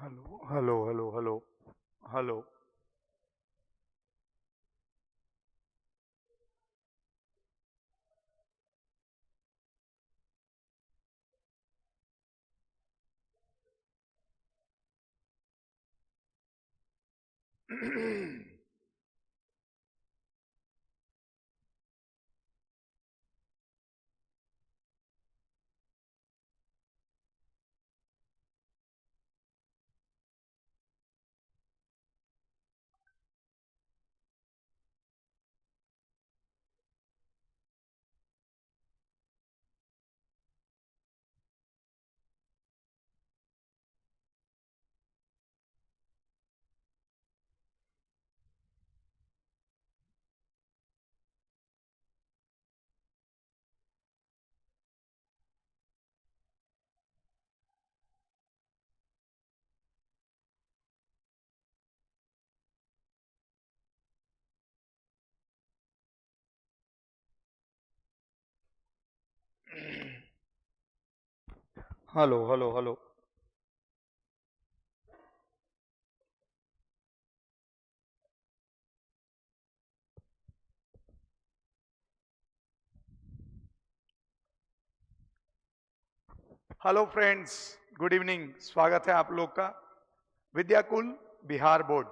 Hello hello hello hello hello. Hello hello hello. Hello friends, good evening. स्वागत है आप लोग का विद्याकुल बिहार बोर्ड।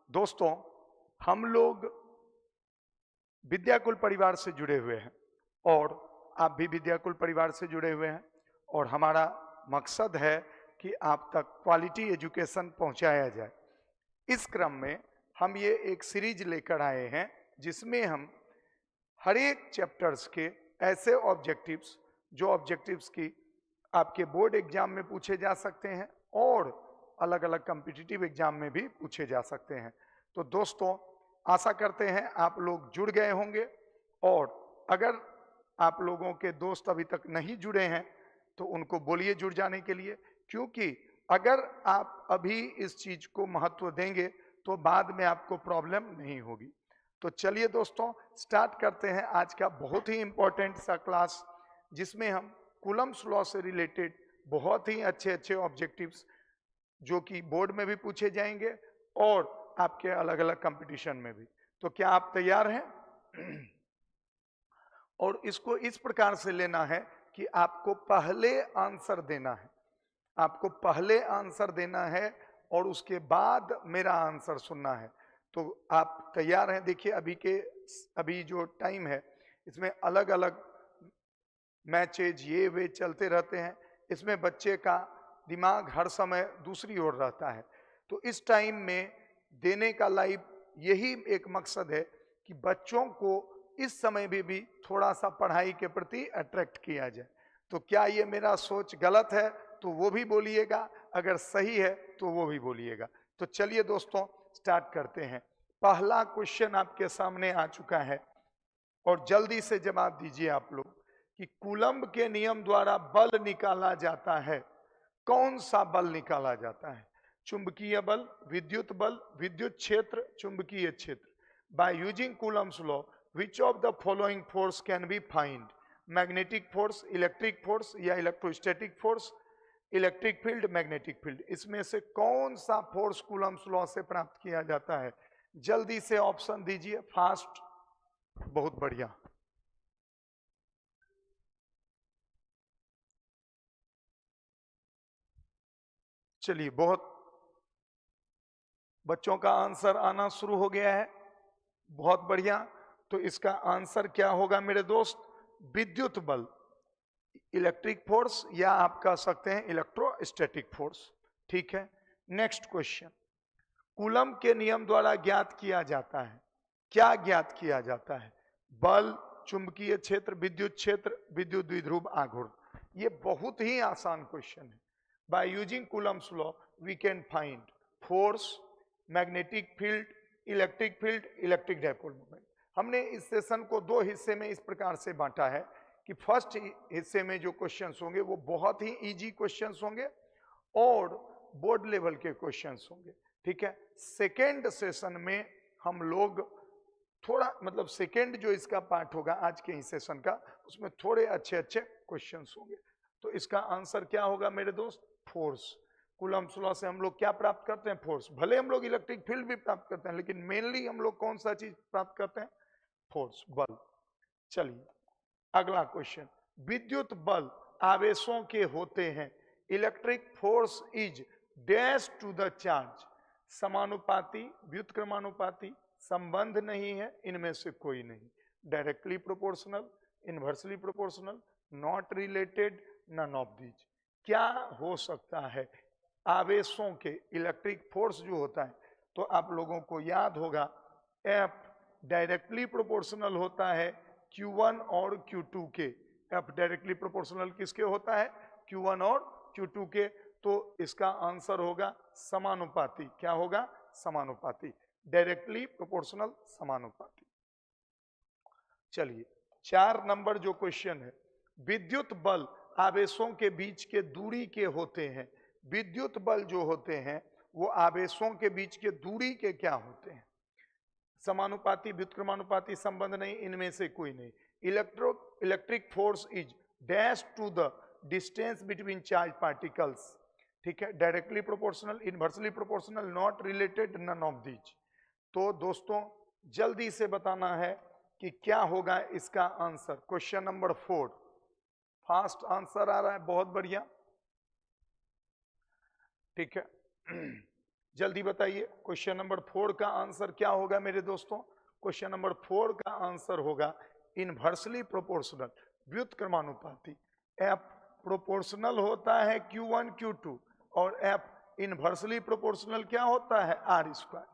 दोस्तों, हम लोग विद्याकुल परिवार से जुड़े हुए हैं और आप भी विद्याकुल परिवार से जुड़े हुए हैं और हमारा मकसद है कि आप तक क्वालिटी एजुकेशन पहुंचाया जाए। इस क्रम में हम ये एक सीरीज लेकर आए हैं जिसमें हम हर एक चैप्टर्स के ऐसे ऑब्जेक्टिव्स जो ऑब्जेक्टिव्स की आपके बोर्ड एग्जाम में पूछे जा सकते हैं और अलग अलग कॉम्पिटिटिव एग्जाम में भी पूछे जा सकते हैं। तो दोस्तों, आशा करते हैं आप लोग जुड़ गए होंगे और अगर आप लोगों के दोस्त अभी तक नहीं जुड़े हैं तो उनको बोलिए जुड़ जाने के लिए, क्योंकि अगर आप अभी इस चीज को महत्व देंगे तो बाद में आपको प्रॉब्लम नहीं होगी। तो चलिए दोस्तों, स्टार्ट करते हैं आज का बहुत ही इंपॉर्टेंट सा क्लास, जिसमें हम कूलम्ब्स लॉ से रिलेटेड बहुत ही अच्छे अच्छे ऑब्जेक्टिव्स जो कि बोर्ड में भी पूछे जाएंगे और आपके अलग अलग कंपटीशन में भी। तो क्या आप तैयार हैं? और इसको इस प्रकार से लेना है कि आपको पहले आंसर देना है, आपको पहले आंसर देना है और उसके बाद मेरा आंसर सुनना है। तो आप तैयार हैं? देखिए अभी जो टाइम है इसमें अलग अलग मैचेज ये वे चलते रहते हैं। इसमें बच्चे का दिमाग हर समय दूसरी ओर रहता है। तो इस टाइम में देने का लाइव यही एक मकसद है कि बच्चों को इस समय भी थोड़ा सा पढ़ाई के प्रति अट्रैक्ट किया जाए। तो क्या ये मेरा सोच गलत है तो वो भी बोलिएगा, अगर सही है तो वो भी बोलिएगा। तो चलिए दोस्तों, स्टार्ट करते हैं। पहला क्वेश्चन आपके सामने आ चुका है और जल्दी से जवाब दीजिए आप लोग कि कूलम्ब के नियम द्वारा बल निकाला जाता है। कौन सा बल निकाला जाता है? चुंबकीय बल, विद्युत क्षेत्र, चुंबकीय क्षेत्र। By using Coulomb's law which of the following force can be find? Magnetic force, electric force या electrostatic force, electric field, magnetic field. इसमें से कौन सा फोर्स कूलम्ब्स लॉ से प्राप्त किया जाता है? जल्दी से ऑप्शन दीजिए, फास्ट। बहुत बढ़िया। चलिए, बहुत बच्चों का आंसर आना शुरू हो गया है। बहुत बढ़िया। तो इसका आंसर क्या होगा मेरे दोस्त? विद्युत बल, इलेक्ट्रिक फोर्स या आप कह सकते हैं इलेक्ट्रोस्टैटिक फोर्स। ठीक है, नेक्स्ट क्वेश्चन। कूलम्ब के नियम द्वारा ज्ञात किया जाता है, क्या ज्ञात किया जाता है? बल, चुंबकीय क्षेत्र, विद्युत द्विध्रुव आघूर्ण। ये बहुत ही आसान क्वेश्चन है। By using Coulomb's law we can find force, magnetic field, electric dipole moment. हमने इस सेशन को दो हिस्से में इस प्रकार से बांटा है कि फर्स्ट हिस्से में जो क्वेश्चंस होंगे वो बहुत ही इजी क्वेश्चंस होंगे और बोर्ड लेवल के क्वेश्चंस होंगे। ठीक है, सेकेंड सेशन में हम लोग थोड़ा मतलब सेकेंड जो इसका पार्ट होगा आज के इस सेशन का, उसमें थोड़े अच्छे अच्छे क्वेश्चंस होंगे। तो इसका आंसर क्या होगा मेरे दोस्त? फोर्स। कूलम्ब्स लॉ से हम लोग क्या प्राप्त करते हैं? फोर्स। भले हम लोग इलेक्ट्रिक फील्ड भी प्राप्त करते हैं, लेकिन मेनली हम लोग कौन सा चीज प्राप्त करते हैं? फोर्स, बल। चलिए अगला क्वेश्चन, विद्युत बल आवेशों के होते हैं, electric force is dash to the charge. समानुपाती, व्युत्क्रमानुपाती, संबंध नहीं है, इनमें से कोई नहीं। Directly proportional, inversely proportional, not related, none of these. क्या हो सकता है? आवेशों के इलेक्ट्रिक फोर्स जो होता है, तो आप लोगों को याद होगा F डायरेक्टली प्रोपोर्शनल होता है Q1 और Q2 के। F डायरेक्टली प्रोपोर्शनल किसके होता है? Q1 और Q2 के। तो इसका आंसर होगा समानुपाती। क्या होगा? समानुपाती, डायरेक्टली प्रोपोर्शनल समानुपाती। चलिए 4 नंबर जो क्वेश्चन है, विद्युत बल आवेशों के बीच के दूरी के होते हैं। विद्युत बल जो होते हैं वो आवेशों के बीच के दूरी के क्या होते हैं? समानुपाती, व्युत्क्रमानुपाती, संबंध नहीं, इनमें से कोई नहीं। Electric force is dash to the distance between charge particles. ठीक है, directly proportional, inversely proportional, not related, none of these. तो दोस्तों जल्दी से बताना है कि क्या होगा इसका answer. Question number 4, fast answer आ रहा है, बहुत बढ़िया। ठीक है जल्दी बताइए, क्वेश्चन नंबर 4 का आंसर क्या होगा मेरे दोस्तों? क्वेश्चन नंबर 4 का आंसर होगा इनवर्सली प्रोपोर्शनल, व्युत्क्रमानुपाती। F प्रोपोर्शनल होता है Q1 Q2 और F इनवर्सली प्रोपोर्शनल क्या होता है? R square.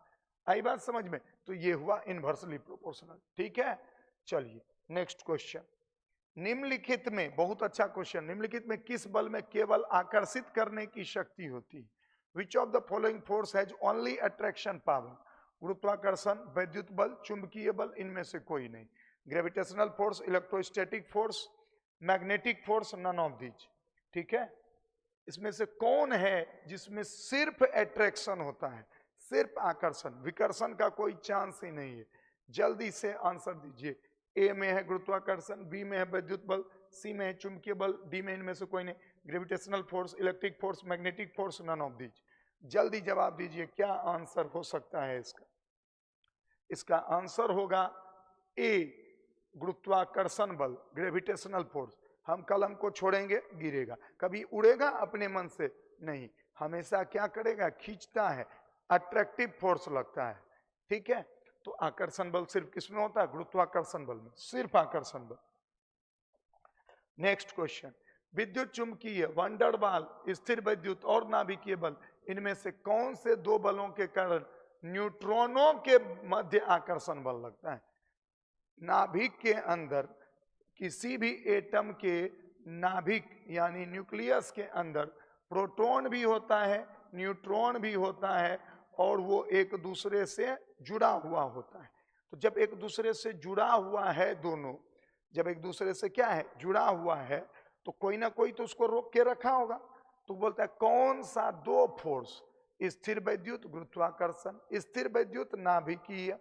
आई बात समझ में? तो ये हुआ इनवर्सली प्रोपोर्शनल। ठीक है, चलिए नेक्स्ट क्वेश्चन। निम्नलिखित में, बहुत अच्छा क्वेश्चन, निम्नलिखित में किस बल में केवल आकर्षित करने की शक्ति होती है? Which of the following force has only attraction power? गुरुत्वाकर्षण, वैद्युत बल, चुंबकीय बल, इनमें से कोई नहीं। Gravitational force, electrostatic force, magnetic force, none of these. ठीक है, इसमें से कौन है जिसमें सिर्फ अट्रैक्शन होता है, सिर्फ आकर्षण, विकर्षण का कोई चांस ही नहीं है? जल्दी से आंसर दीजिए। ए में है गुरुत्वाकर्षण, बी में है वैद्युत बल, सी में है चुंबकीय बल, डी में इनमें से कोई नहीं। Gravitational force, electric force, magnetic force, none of these. जल्दी जवाब दीजिए, क्या आंसर हो सकता है इसका? इसका आंसर होगा ए, गुरुत्वाकर्षण बल, ग्रेविटेशनल फोर्स। हम कलम को छोड़ेंगे गिरेगा, कभी उड़ेगा अपने मन से नहीं, हमेशा क्या करेगा? खींचता है, अट्रैक्टिव फोर्स लगता है। ठीक है, तो आकर्षण बल सिर्फ किसमें होता है? गुरुत्वाकर्षण बल में, सिर्फ आकर्षण बल। नेक्स्ट क्वेश्चन, विद्युत चुंबकीय, वंडरवाल, स्थिर वैद्युत और नाभिकीय बल, इनमें से कौन से दो बलों के कारण न्यूट्रॉनों के मध्य आकर्षण बल लगता है? नाभिक के अंदर किसी भी एटम के नाभिक यानी न्यूक्लियस के अंदर प्रोटॉन भी होता है, न्यूट्रॉन भी होता है, और वो एक दूसरे से जुड़ा हुआ होता है। तो जब एक दूसरे से जुड़ा हुआ है दोनों, जब एक दूसरे से क्या है? जुड़ा हुआ है, तो कोई ना कोई तो उसको रोक के रखा होगा। तो बोलता है कौन सा दो फोर्स? स्थिर वैद्युत, गुरुत्वाकर्षण, स्थिर वैद्युत नाभिकीय,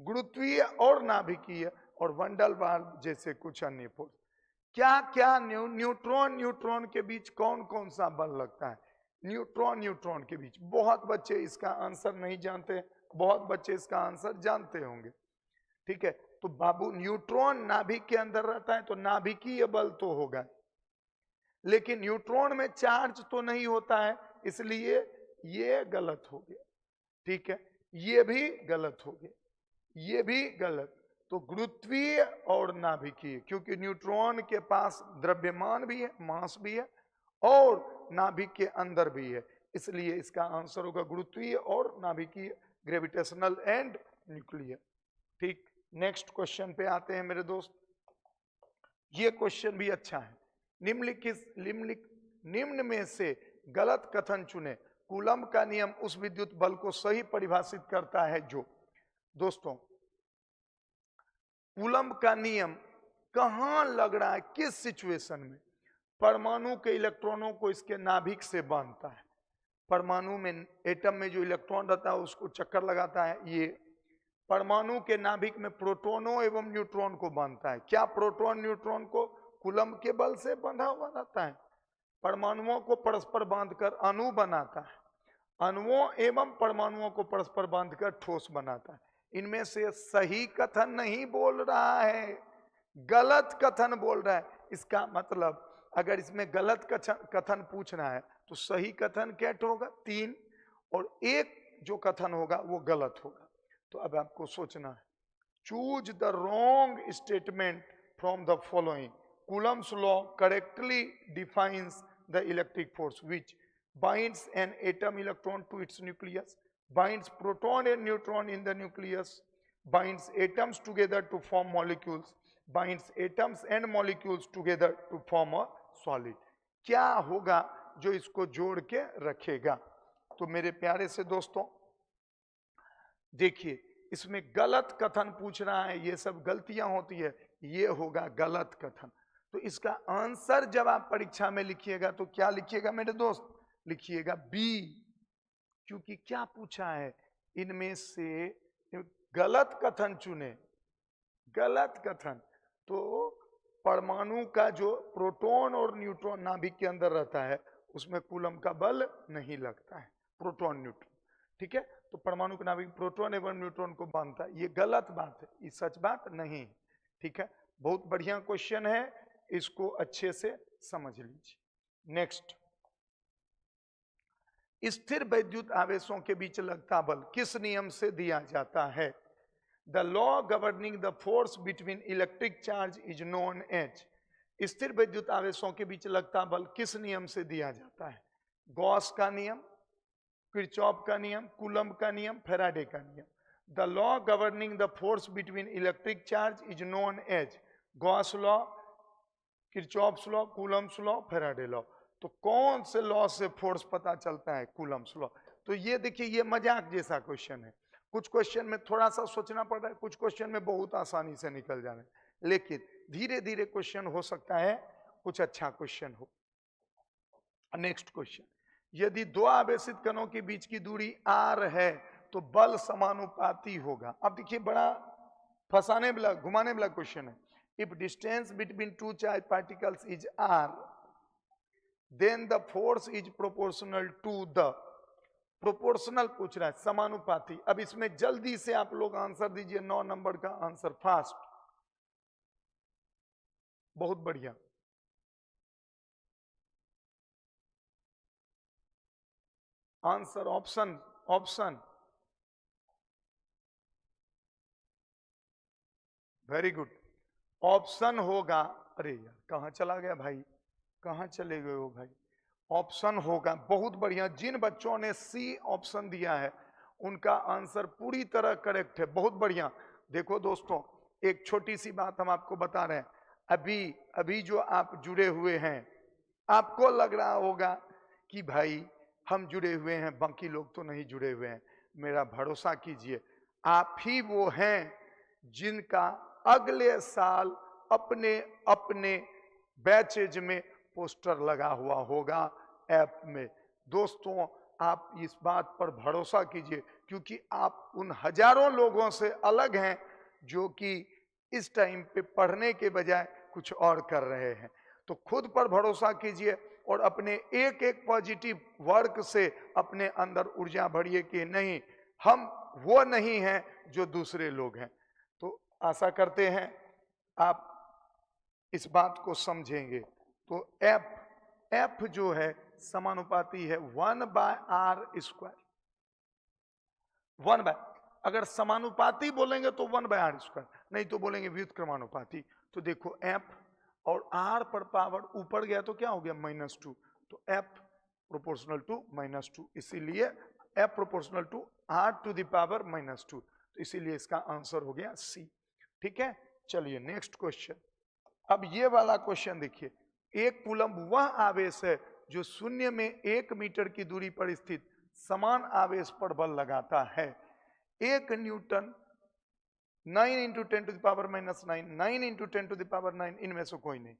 गुरुत्वीय और नाभिकीय, और वंडरवाल जैसे कुछ अन्य फोर्स। क्या क्या न्यूट्रॉन न्यूट्रॉन के बीच कौन कौन सा बल लगता है? न्यूट्रॉन न्यूट्रॉन के बीच। बहुत बच्चे इसका आंसर नहीं जानते, बहुत बच्चे इसका आंसर जानते होंगे। ठीक है, तो बाबू न्यूट्रॉन नाभिक के अंदर रहता है तो नाभिकीय बल तो होगा, लेकिन न्यूट्रॉन में चार्ज तो नहीं होता है, इसलिए ये गलत हो गया। ठीक है, ये भी गलत हो गया, ये भी गलत। तो गुरुत्वीय और नाभिकीय, क्योंकि न्यूट्रॉन के पास द्रव्यमान भी है, मास भी है, और नाभिक के अंदर भी है, इसलिए इसका आंसर होगा गुरुत्वीय और नाभिकीय, ग्रेविटेशनल एंड न्यूक्लियर। ठीक, नेक्स्ट क्वेश्चन पे आते हैं मेरे दोस्त। ये क्वेश्चन भी अच्छा है। निम्न में से गलत कथन चुने। कूलम्ब का नियम उस विद्युत बल को सही परिभाषित करता है जो। दोस्तों कूलम्ब का नियम कहां लग रहा है, किस सिचुएशन में? परमाणु के इलेक्ट्रॉनों को इसके नाभिक से बांधता है। परमाणु में, एटम में जो इलेक्ट्रॉन रहता है उसको चक्कर लगाता है। ये परमाणु के नाभिक में प्रोटॉनों एवं न्यूट्रॉन को बांधता है। क्या प्रोटॉन न्यूट्रॉन को कूलम्ब के बल से बंधा हुआ रहता है? परमाणुओं को परस्पर बांधकर अणु बनाता है, अणुओं एवं परमाणुओं को परस्पर बांधकर ठोस बनाता है। इनमें से सही कथन नहीं बोल रहा है, गलत कथन बोल रहा है। इसका मतलब अगर इसमें गलत कथन पूछना है तो सही कथन क्या होगा? 3, और एक जो कथन होगा वो गलत होगा। तो अब आपको सोचना है, choose the wrong statement from the following. Coulomb's law correctly defines the electric force which binds an atom electron to its nucleus, binds proton and neutron in the nucleus, binds atoms together to form molecules, binds atoms and molecules together to form a solid। क्या होगा जो इसको जोड़ के रखेगा? तो मेरे प्यारे से दोस्तों देखिए, इसमें गलत कथन पूछ रहा है, ये सब गलतियां होती है, ये होगा गलत कथन। तो इसका आंसर जब आप परीक्षा में लिखिएगा तो क्या लिखिएगा मेरे दोस्त? लिखिएगा बी, क्योंकि क्या पूछा है? इनमें से गलत कथन चुने, गलत कथन। तो परमाणु का जो प्रोटॉन और न्यूट्रॉन नाभिक के अंदर रहता है उसमें कूलम का बल नहीं लगता है, प्रोटॉन न्यूट्रॉन, ठीक है। तो परमाणु का नाभिक प्रोटॉन एवं न्यूट्रॉन को बांधता है, ये गलत बात है, ये सच बात नहीं, ठीक है। बहुत बढ़िया क्वेश्चन है, इसको अच्छे से समझ लीजिए। नेक्स्ट, स्थिर विद्युत आवेशों के बीच लगता बल किस नियम से दिया जाता है? The law governing the force between electric charge is known as. स्थिर विद्युत आवेशों के बीच लगता बल किस नियम से दिया जाता है? गॉस का नियम, किरचॉफ का नियम, कूलम्ब का नियम, फैराडे का नियम। The law governing the force between electric charge is known as Gauss law, Kirchhoff's law, Coulomb's law, Faraday law. तो कौन से लॉ से फोर्स पता चलता है? Coulomb's law. तो ये देखिए, ये मजाक जैसा क्वेश्चन है, कुछ क्वेश्चन में थोड़ा सा सोचना पड़ रहा है, कुछ क्वेश्चन में बहुत आसानी से निकल जा रहे हैं, लेकिन धीरे धीरे क्वेश्चन हो सकता है कुछ अच्छा क्वेश्चन हो। नेक्स्ट क्वेश्चन, यदि दो आवेशित कणों के बीच की दूरी r है तो बल समानुपाती होगा। अब देखिए, बड़ा फंसाने वाला, घुमाने वाला क्वेश्चन है। If distance between two charge particles is r, then the force is proportional to the, proportional पूछ रहा है, समानुपाती। अब इसमें जल्दी से आप लोग आंसर दीजिए, 9 नंबर का आंसर फास्ट, बहुत बढ़िया। Answer option, option, very good. Option होगा, अरे यार कहां चला गया भाई, कहां चले गए हो भाई? ऑप्शन होगा, बहुत बढ़िया। जिन बच्चों ने सी ऑप्शन दिया है उनका आंसर पूरी तरह करेक्ट है, बहुत बढ़िया। देखो दोस्तों, एक छोटी सी बात हम आपको बता रहे हैं, अभी अभी जो आप जुड़े हुए हैं, आपको लग रहा होगा कि भाई हम जुड़े हुए हैं, बाकी लोग तो नहीं जुड़े हुए हैं। मेरा भरोसा कीजिए, आप ही वो हैं जिनका अगले साल अपने अपने बैचेज में पोस्टर लगा हुआ होगा ऐप में। दोस्तों, आप इस बात पर भरोसा कीजिए, क्योंकि आप उन हजारों लोगों से अलग हैं जो कि इस टाइम पे पढ़ने के बजाय कुछ और कर रहे हैं। तो खुद पर भरोसा कीजिए और अपने एक एक पॉजिटिव वर्क से अपने अंदर ऊर्जा भरिए कि नहीं, हम वो नहीं हैं जो दूसरे लोग हैं। तो आशा करते हैं आप इस बात को समझेंगे। तो एफ जो है समानुपाती है 1/r²। 1 बाय, अगर समानुपाती बोलेंगे तो 1/r², नहीं तो बोलेंगे व्युत्क्रमानुपाती। तो देखो एफ और r पर पावर ऊपर गया तो क्या हो गया? -2। तो f प्रोपोर्शनल टू -2, इसीलिए f proportional to r to the power -2। तो इसीलिए इसका आंसर हो गया सी, ठीक है। चलिए नेक्स्ट क्वेश्चन। अब ये वाला क्वेश्चन देखिए, एक कूलम्ब वह आवेश है जो शून्य में 1 मीटर की दूरी पर स्थित समान आवेश पर बल लगाता है। 1 न्यूटन 9 × 10⁻⁹, 9 × 10⁻⁹, इनमें से कोई नहीं।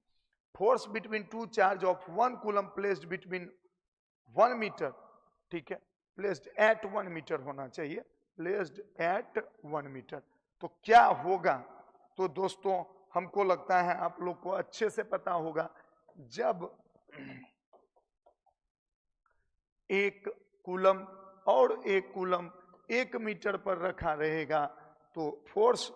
Force between two charge of 1 coulomb placed between 1 metre, ठीक है, प्लेस्ड एट 1 मीटर होना चाहिए, प्लेस्ड एट 1 मीटर। तो क्या होगा? तो दोस्तों, हमको लगता है आप लोग को अच्छे से पता होगा, जब एक कूलम और एक कूलम 1 मीटर पर रखा रहेगा तो फोर्स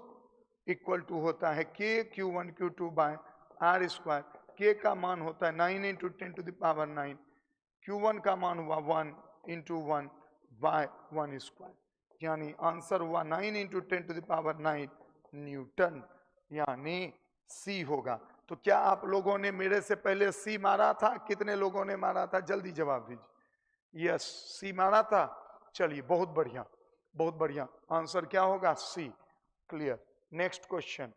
इक्वल टू होता है k q1 q2 by r square. k का मान होता है 9 into 10 to the power 9, q1 का मान हुआ 1 इंटू 1 बाय 1 स्क्वायर, यानी आंसर हुआ 9 into 10 to the power 9 newton, यानी C होगा। तो क्या आप लोगों ने मेरे से पहले C मारा था? कितने लोगों ने मारा था? जल्दी जवाब दीजिए। यस, C मारा था। चलिए, बहुत बढ़िया, बहुत बढ़िया। आंसर क्या होगा? C। क्लियर। Next question.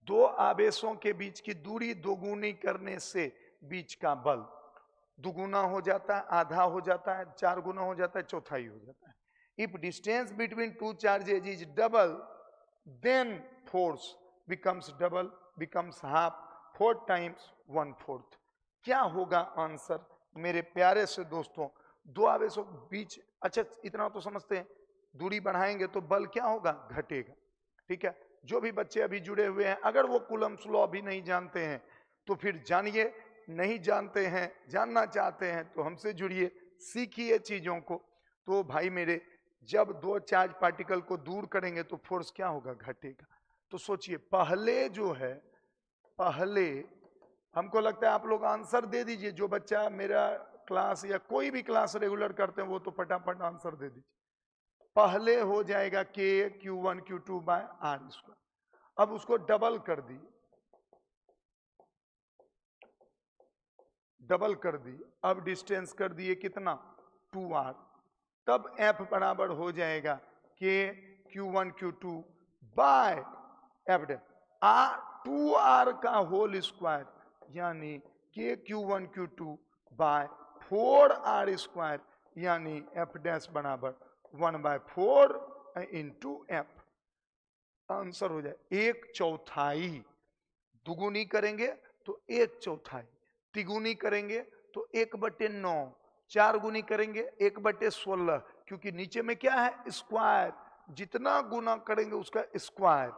दो आवेशों के बीच की दूरी दोगुनी करने से बीच का बल दुगुना हो जाता है, आधा हो जाता है, 4 गुना हो जाता है, चौथाई हो जाता है। If distance between two charges is double then force becomes double, becomes half, 4 times 1/4। क्या होगा आंसर मेरे प्यारे से दोस्तों? दो आवेशों के बीच, अच्छा इतना तो समझते हैं, दूरी बढ़ाएंगे तो बल क्या होगा? घटेगा। ठीक है, जो भी बच्चे अभी जुड़े हुए हैं, अगर वो कूलम्स लॉ भी नहीं जानते हैं तो फिर जानिए, नहीं जानते हैं, जानना चाहते हैं तो हमसे जुड़िए, सीखिए चीजों को। तो भाई मेरे, जब दो चार्ज पार्टिकल को दूर करेंगे तो फोर्स क्या होगा? घटेगा। तो सोचिए, पहले जो है, पहले हमको लगता है आप लोग आंसर दे दीजिए। जो बच्चा मेरा क्लास या कोई भी क्लास रेगुलर करते हैं वो तो फटाफट आंसर दे दीजिए। पहले हो जाएगा k q1 q2 by r square. अब उसको डबल कर दिए, डबल कर दिए, अब डिस्टेंस कर दिए कितना? 2r। तब f बराबर हो जाएगा k q1 q2 bye F डे 2r का होल स्क्वायर, यानी k q1 q2 by 4r square, यानी f डैश बराबर 1/4 इंटू एफ। आंसर हो जाए 1/4। दुगुनी करेंगे तो 1/4, तिगुनी करेंगे तो 1/9, 4 गुनी करेंगे 1/16, क्योंकि नीचे में क्या है? स्क्वायर। जितना गुना करेंगे उसका स्क्वायर,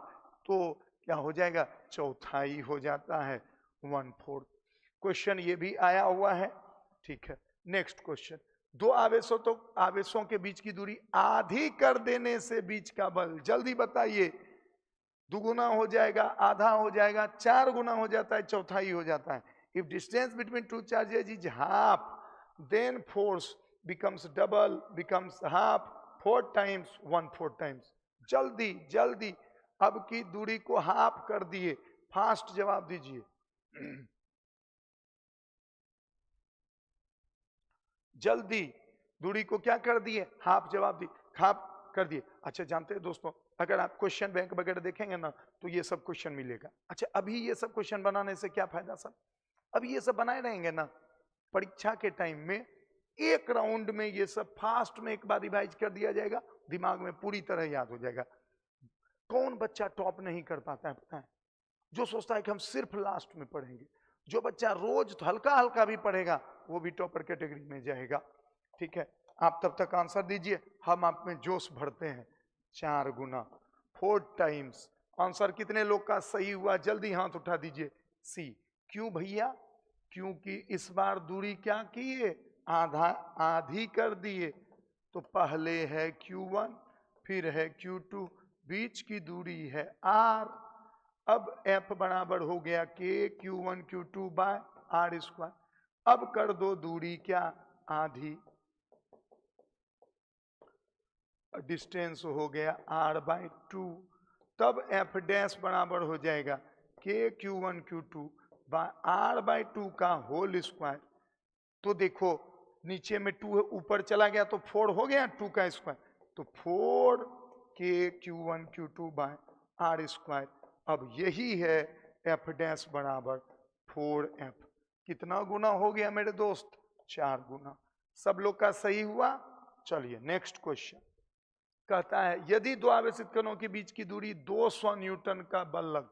तो क्या हो जाएगा? चौथाई हो जाता है, 1/4। क्वेश्चन ये भी आया हुआ है। ठीक है, नेक्स्ट क्वेश्चन। दो आवेशों के बीच की दूरी आधी कर देने से बीच का बल, जल्दी बताइए। दुगुना हो जाएगा, आधा हो जाएगा, 4 गुना हो जाता है, चौथाई हो जाता है। If distance between two charges is half then force becomes double, becomes half, 4 times 1/4 times. जल्दी जल्दी, अब की दूरी को हाफ कर दिए, फास्ट जवाब दीजिए। जल्दी, दूरी को क्या कर दिए? हाफ जवाब दी, हाफ कर दिए। अच्छा, जानते हैं दोस्तों, अगर आप क्वेश्चन बैंक वगैरह देखेंगे ना तो ये सब क्वेश्चन मिलेगा। अच्छा, अभी ये सब क्वेश्चन बनाने से क्या फायदा सर? अभी ये सब बनाए रहेंगे ना, परीक्षा के टाइम में एक राउंड में ये सब फास्ट में एक बार रिवाइज कर दिया जाएगा, दिमाग में पूरी तरह याद हो जाएगा। कौन बच्चा टॉप नहीं कर पाता है पता है? जो सोचता है कि हम सिर्फ लास्ट में पढ़ेंगे। जो बच्चा रोज हल्का हल्का भी पढ़ेगा वो भी टॉपर कैटेगरी में जाएगा। ठीक है, आप तब तक आंसर दीजिए, हम आप में जोश भरते हैं। 4 गुना, 4 टाइम्स। आंसर कितने लोग का सही हुआ? जल्दी हाथ उठा दीजिए। सी। क्यों भैया? क्योंकि इस बार दूरी क्या किए? आधी कर दिए। तो पहले है Q1, फिर है Q2, बीच की दूरी है R। अब F बराबर हो गया K Q1 Q2 by R square. अब कर दो दूरी क्या? आधी। डिस्टेंस हो गया R/2। तब F डैश बराबर हो जाएगा K Q1 Q2 bye R/2 का होल स्क्वायर। तो देखो, नीचे में 2 ऊपर चला गया तो 4 हो गया 2 का स्क्वायर, तो 4K Q1 Q2 by R square. अब यही है F डैश बराबर 4F। कितना गुना हो गया मेरे दोस्त? 4 गुना। सब लोग का सही हुआ। चलिए नेक्स्ट क्वेश्चन। कहता है यदि दो आवेशित कणों के बीच की दूरी 200 न्यूटन का बल लग,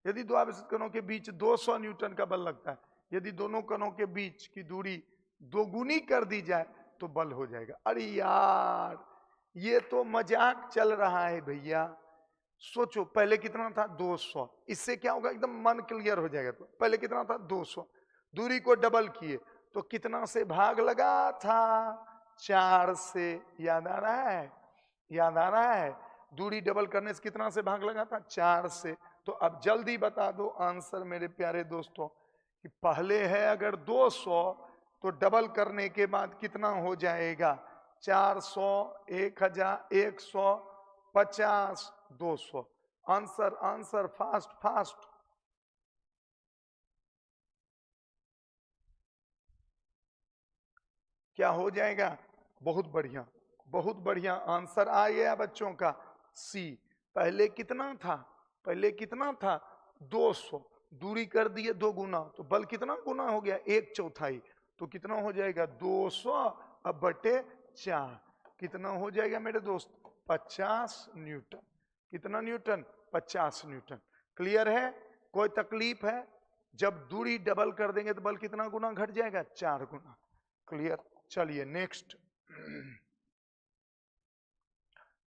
यदि दो आवेशित कणों के बीच 200 न्यूटन का बल लगता है, यदि दोनों कणों के बीच की दूरी दोगुनी कर दी जाए तो बल हो जाएगा। अरे यार, ये तो मजाक चल रहा है भैया। सोचो, पहले कितना था? 200। इससे क्या होगा? एकदम मन क्लियर हो जाएगा। तो पहले कितना था? 200। दूरी को डबल किए तो कितना से भाग लगा था? 4 से। याद आ रहा है? याद आ रहा है? दूरी डबल करने से कितना से भाग लगा था? 4 से। तो अब जल्दी बता दो आंसर मेरे प्यारे दोस्तों, कि पहले है अगर 200 तो डबल करने के बाद कितना हो जाएगा? 400, 1000, 100, 50, 200। Answer answer fast fast. क्या हो जाएगा? बहुत बढ़िया, बहुत बढ़िया आंसर आ गया बच्चों का, सी। पहले कितना था? पहले कितना था? 200। दूरी कर दिए 2 गुना, तो बल कितना गुना हो गया? 1/4। तो कितना हो जाएगा? 200 अब बटे 4। कितना हो जाएगा मेरे दोस्त? 50 न्यूटन। कितना न्यूटन? 50 न्यूटन। क्लियर है? कोई तकलीफ है? जब दूरी डबल कर देंगे तो बल कितना गुना घट जाएगा? 4 गुना। क्लियर? चलिए नेक्स्ट।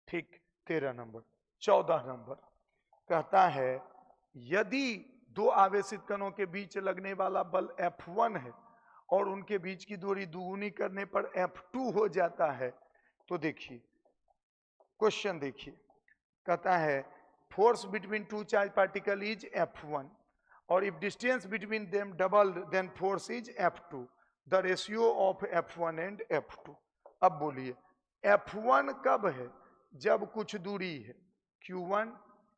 ठीक, 13 नंबर। 14 नंबर कहता है, यदि 2 आवेशित कणों के बीच लगने वाला बल F1 है और उनके बीच की दूरी दुगुनी करने पर F2 हो जाता है, तो देखिए क्वेश्चन देखिए। कहता है, force between 2 charge particle is F1 और if distance between them double then force is F2, the ratio of F1 and F2। अब बोलिए F1 कब है? जब कुछ दूरी है Q1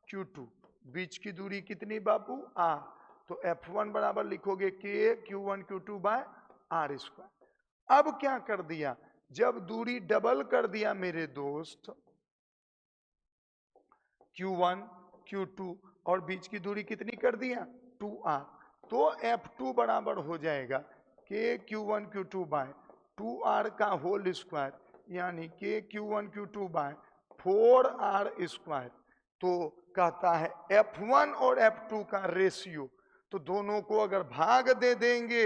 Q2, बीच की दूरी कितनी बाबू? R। तो F1 बराबर लिखोगे K Q1 Q2 by R square. अब क्या कर दिया? जब दूरी डबल कर दिया मेरे दोस्त, Q1 Q2 और बीच की दूरी कितनी कर दिया? 2R। तो F2 बराबर हो जाएगा K Q1 Q2 by 2R का होल स्क्वायर, यानी K Q1 Q2 by 4R square. तो कहता है F1 और F2 का रेशियो, तो दोनों को अगर भाग दे देंगे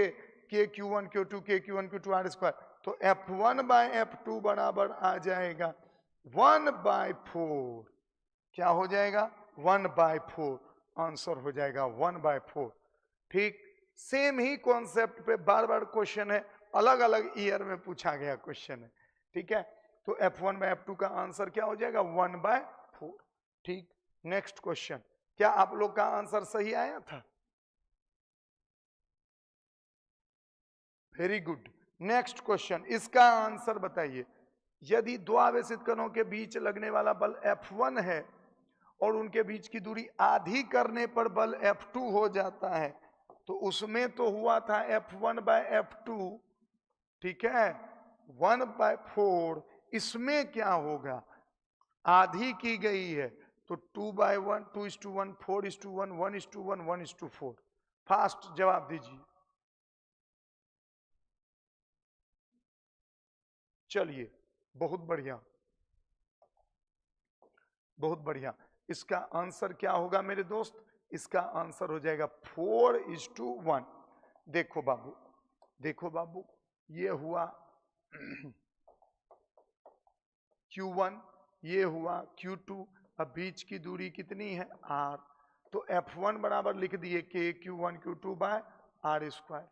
K Q1 Q2 K Q1 Q2 R square, तो F1 बाय F2 बराबर आ जाएगा 1/4। क्या हो जाएगा? 1/4। आंसर हो जाएगा 1/4। ठीक, सेम ही कॉन्सेप्ट पे बार बार क्वेश्चन है, अलग अलग ईयर में पूछा गया क्वेश्चन है। ठीक है, तो F1 बाय F2 का आंसर क्या हो जाएगा? 1/4। ठीक, नेक्स्ट क्वेश्चन। क्या आप लोग का आंसर सही आया था? Very good. नेक्स्ट क्वेश्चन, इसका आंसर बताइए। यदि 2 आवेशित कणों के बीच लगने वाला बल F1 है और उनके बीच की दूरी आधी करने पर बल F2 हो जाता है, तो उसमें तो हुआ था F1 बाय F2, ठीक है, 1/4। इसमें क्या होगा? आधी की गई है, तो 2/1, 2:1, 4:1, 1:1, 1:4। फास्ट जवाब दीजिए। चलिए, बहुत बढ़िया, बहुत बढ़िया। इसका आंसर क्या होगा मेरे दोस्त? इसका आंसर हो जाएगा 4:1। देखो बाबू, देखो बाबू, ये हुआ Q1, ये हुआ Q2। अब बीच की दूरी कितनी है? R। तो F1 बराबर लिख दिए K Q1 Q2 by R square.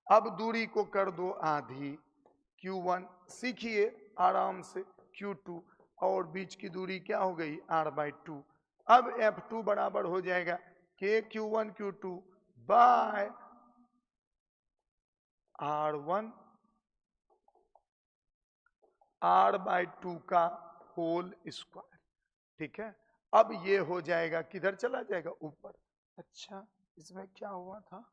अब दूरी को कर दो आधी, Q1 सीखिए आराम से, Q2 और बीच की दूरी क्या हो गई? R/2। अब F2 बराबर हो जाएगा K Q1 Q2 bye R1 R/2 का होल स्क्वायर। ठीक है, अब ये हो जाएगा, किधर चला जाएगा? ऊपर। अच्छा, इसमें क्या हुआ था?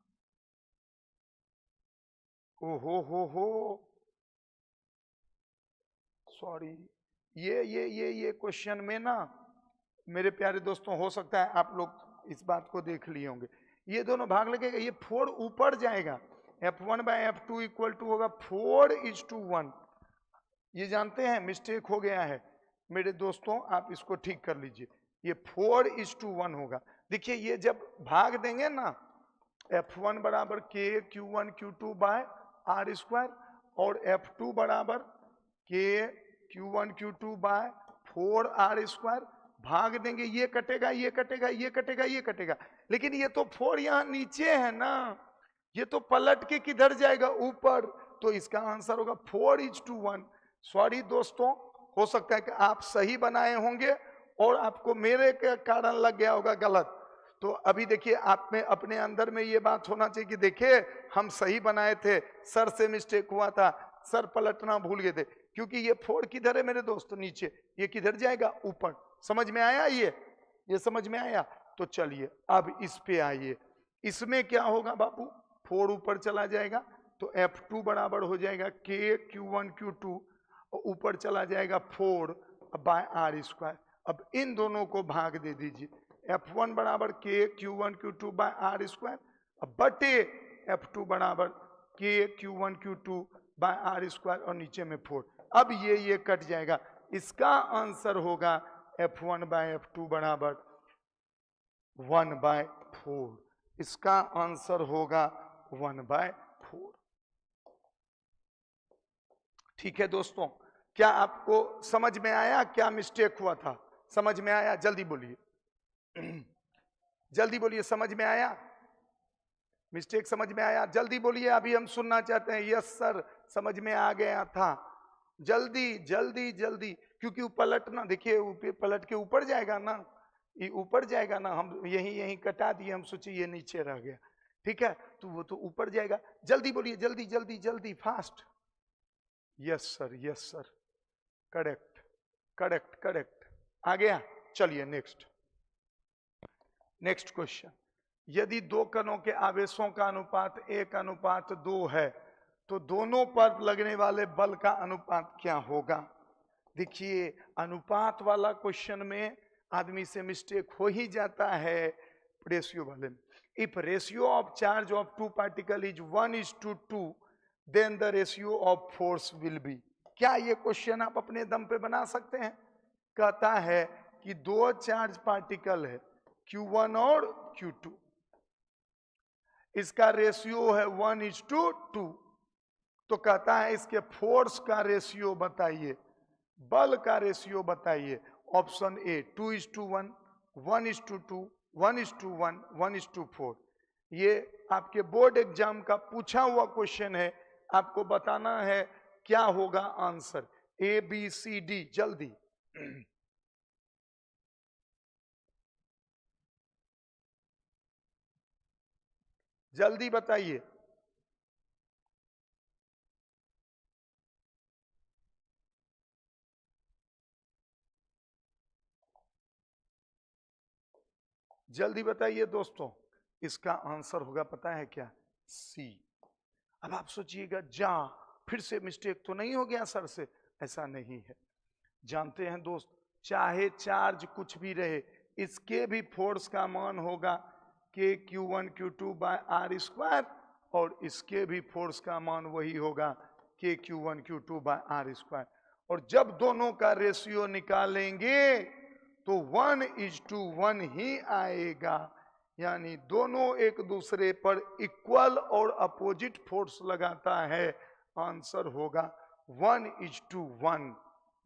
हो, सॉरी। ये क्वेश्चन में ना मेरे प्यारे दोस्तों, हो सकता है आप लोग इस बात को देख लिए होंगे, ये दोनों भाग लगेगा, ये 4 ऊपर जाएगा। F1 bye F2 equal to होगा 4:1। ये जानते हैं मिस्टेक हो गया है मेरे दोस्तों, आप इसको ठीक कर लीजिए। ये 4:1 होगा। देखिए ये जब भाग देंगे ना, F1 बराबर K Q1 Q2 by R square और F2 बराबर K Q1 Q2 by 4R square, भाग देंगे, ये कटेगा, ये कटेगा, ये कटेगा, ये कटेगा, लेकिन ये तो 4 यहां नीचे है ना, ये तो पलट के किधर जाएगा, ऊपर, तो इसका आंसर होगा 4:1। सॉरी दोस्तों, हो सकता है कि आप सही बनाए होंगे और आपको मेरे के कारण लग गया होगा गलत। तो अभी देखिए, आप में अपने अंदर में ये बात होना चाहिए कि देखिए हम सही बनाए थे, सर से मिस्टेक हुआ था, सर पलटना भूल गए थे। क्योंकि ये 4 किधर है मेरे दोस्त, नीचे, ये किधर जाएगा, ऊपर। समझ में आया ये समझ में आया? तो चलिए अब इस पे आइए। इसमें क्या होगा बाबू, 4 ऊपर चला जाएगा तो F2 बराबर हो जाएगा KQ1 Q2, और ऊपर चला जाएगा 4 बाय आर स्क्वायर। अब इन दोनों को भाग दे दीजिए, F1 बराबर KQ1 Q2 bye are square, अब बटे F2 बराबर KQ1 Q2 bye are square, और नीचे में 4। अब ये कट जाएगा, इसका आंसर होगा F1 बाय F2 बराबर 1/4। इसका आंसर होगा 1/4। ठीक है दोस्तों, क्या आपको समझ में आया क्या मिस्टेक हुआ था? समझ में आया? जल्दी बोलिए जल्दी बोलिए, समझ में आया? मिस्टेक समझ में आया? जल्दी बोलिए, अभी हम सुनना चाहते हैं। यस सर, समझ में आ गया था। जल्दी जल्दी जल्दी, क्योंकि पलटना, देखिए पलट के ऊपर जाएगा ना, ये ऊपर जाएगा ना, हम यही कटा दिए, हम सोचे ये नीचे रह गया। ठीक है, तो वो तो ऊपर जाएगा। जल्दी बोलिए, जल्दी जल्दी जल्दी, fast. Yes sir, correct correct correct, आ गया। चलिए नेक्स्ट क्वेश्चन। यदि दो कणों के आवेशों का अनुपात 1:2 है तो दोनों पर लगने वाले बल का अनुपात क्या होगा? देखिए, अनुपात वाला क्वेश्चन में आदमी से मिस्टेक हो ही जाता है रेशियो वाले में। If ratio of charge of two particle is 1:2, then the ratio of force will be. क्या ये क्वेश्चन आप अपने दम पे बना सकते हैं? कहता है कि दो चार्ज पार्टिकल है Q1 और Q2, इसका रेशियो है 1:2, तो कहता है इसके फोर्स का रेशियो बताइए, बल का रेशियो बताइए। Option A 2:1, 1:2, 1:1, 1:4। ये आपके बोर्ड एग्जाम का पूछा हुआ क्वेश्चन है, आपको बताना है क्या होगा आंसर। ABCD, जल्दी जल्दी बताइए। जल्दी बताइए दोस्तों, इसका आंसर होगा पता है क्या? सी। अब आप सोचिएगा, जा फिर से मिस्टेक तो नहीं हो गया सर से? ऐसा नहीं है। जानते हैं दोस्त, चाहे चार्ज कुछ भी रहे, इसके भी फोर्स का मान होगा KQ1 Q2 bye are square, और इसके भी फोर्स का मान वही होगा KQ1 Q2 bye are square. और जब दोनों का रेशियो निकालेंगे तो 1:1 ही आएगा, यानी दोनों एक दूसरे पर इक्वल और अपोजिट फोर्स लगाता है। आंसर होगा 1:1।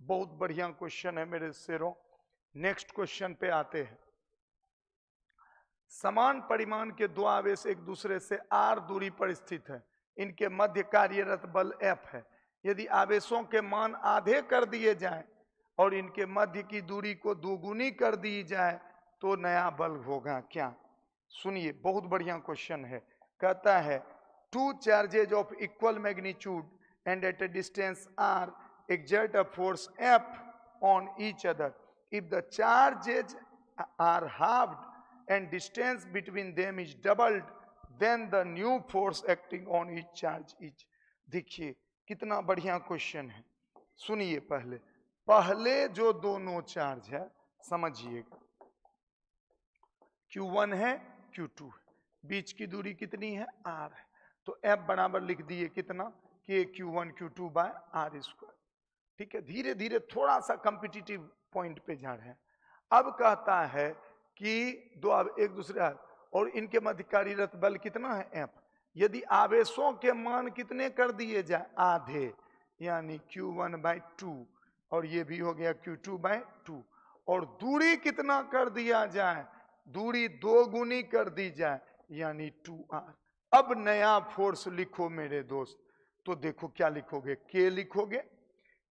बहुत बढ़िया क्वेश्चन है मेरे शेरों। नेक्स्ट क्वेश्चन पे आते हैं। समान परिमाण के दो आवेश एक दूसरे से r दूरी पर स्थित है, इनके मध्य कार्यरत बल F है। यदि आवेशों के मान आधे कर दिए जाएं और इनके मध्य की दूरी को दोगुनी कर दी जाए तो नया बल होगा क्या? सुनिए, बहुत बढ़िया क्वेश्चन है। कहता है two charges of equal magnitude and at a distance r exert a force F on each other. If the charges are halved and distance between them is doubled, then the new force acting on each charge is। देखिए कितना बढ़िया question है। सुनिए, पहले जो दोनों charge है समझिएगा, Q1 है Q2 है, बीच की दूरी कितनी है? R है। तो F बराबर लिख दिए कितना? KQ1 Q2 bye are square. ठीक है, धीरे धीरे थोड़ा सा कॉम्पिटिटिव पॉइंट पे जा रहे हैं। अब कहता है कि दो एक दूसरे, और इनके मध्य कार्यरत बल कितना है? F। यदि आवेशों के मान कितने कर दिए जाए? आधे, यानी Q1/2, और ये भी हो गया Q2/2, और दूरी कितना कर दिया जाए? दूरी दो गुनी कर दी जाए, यानी 2r। अब नया फोर्स लिखो मेरे दोस्त, तो देखो क्या लिखोगे, K लिखोगे,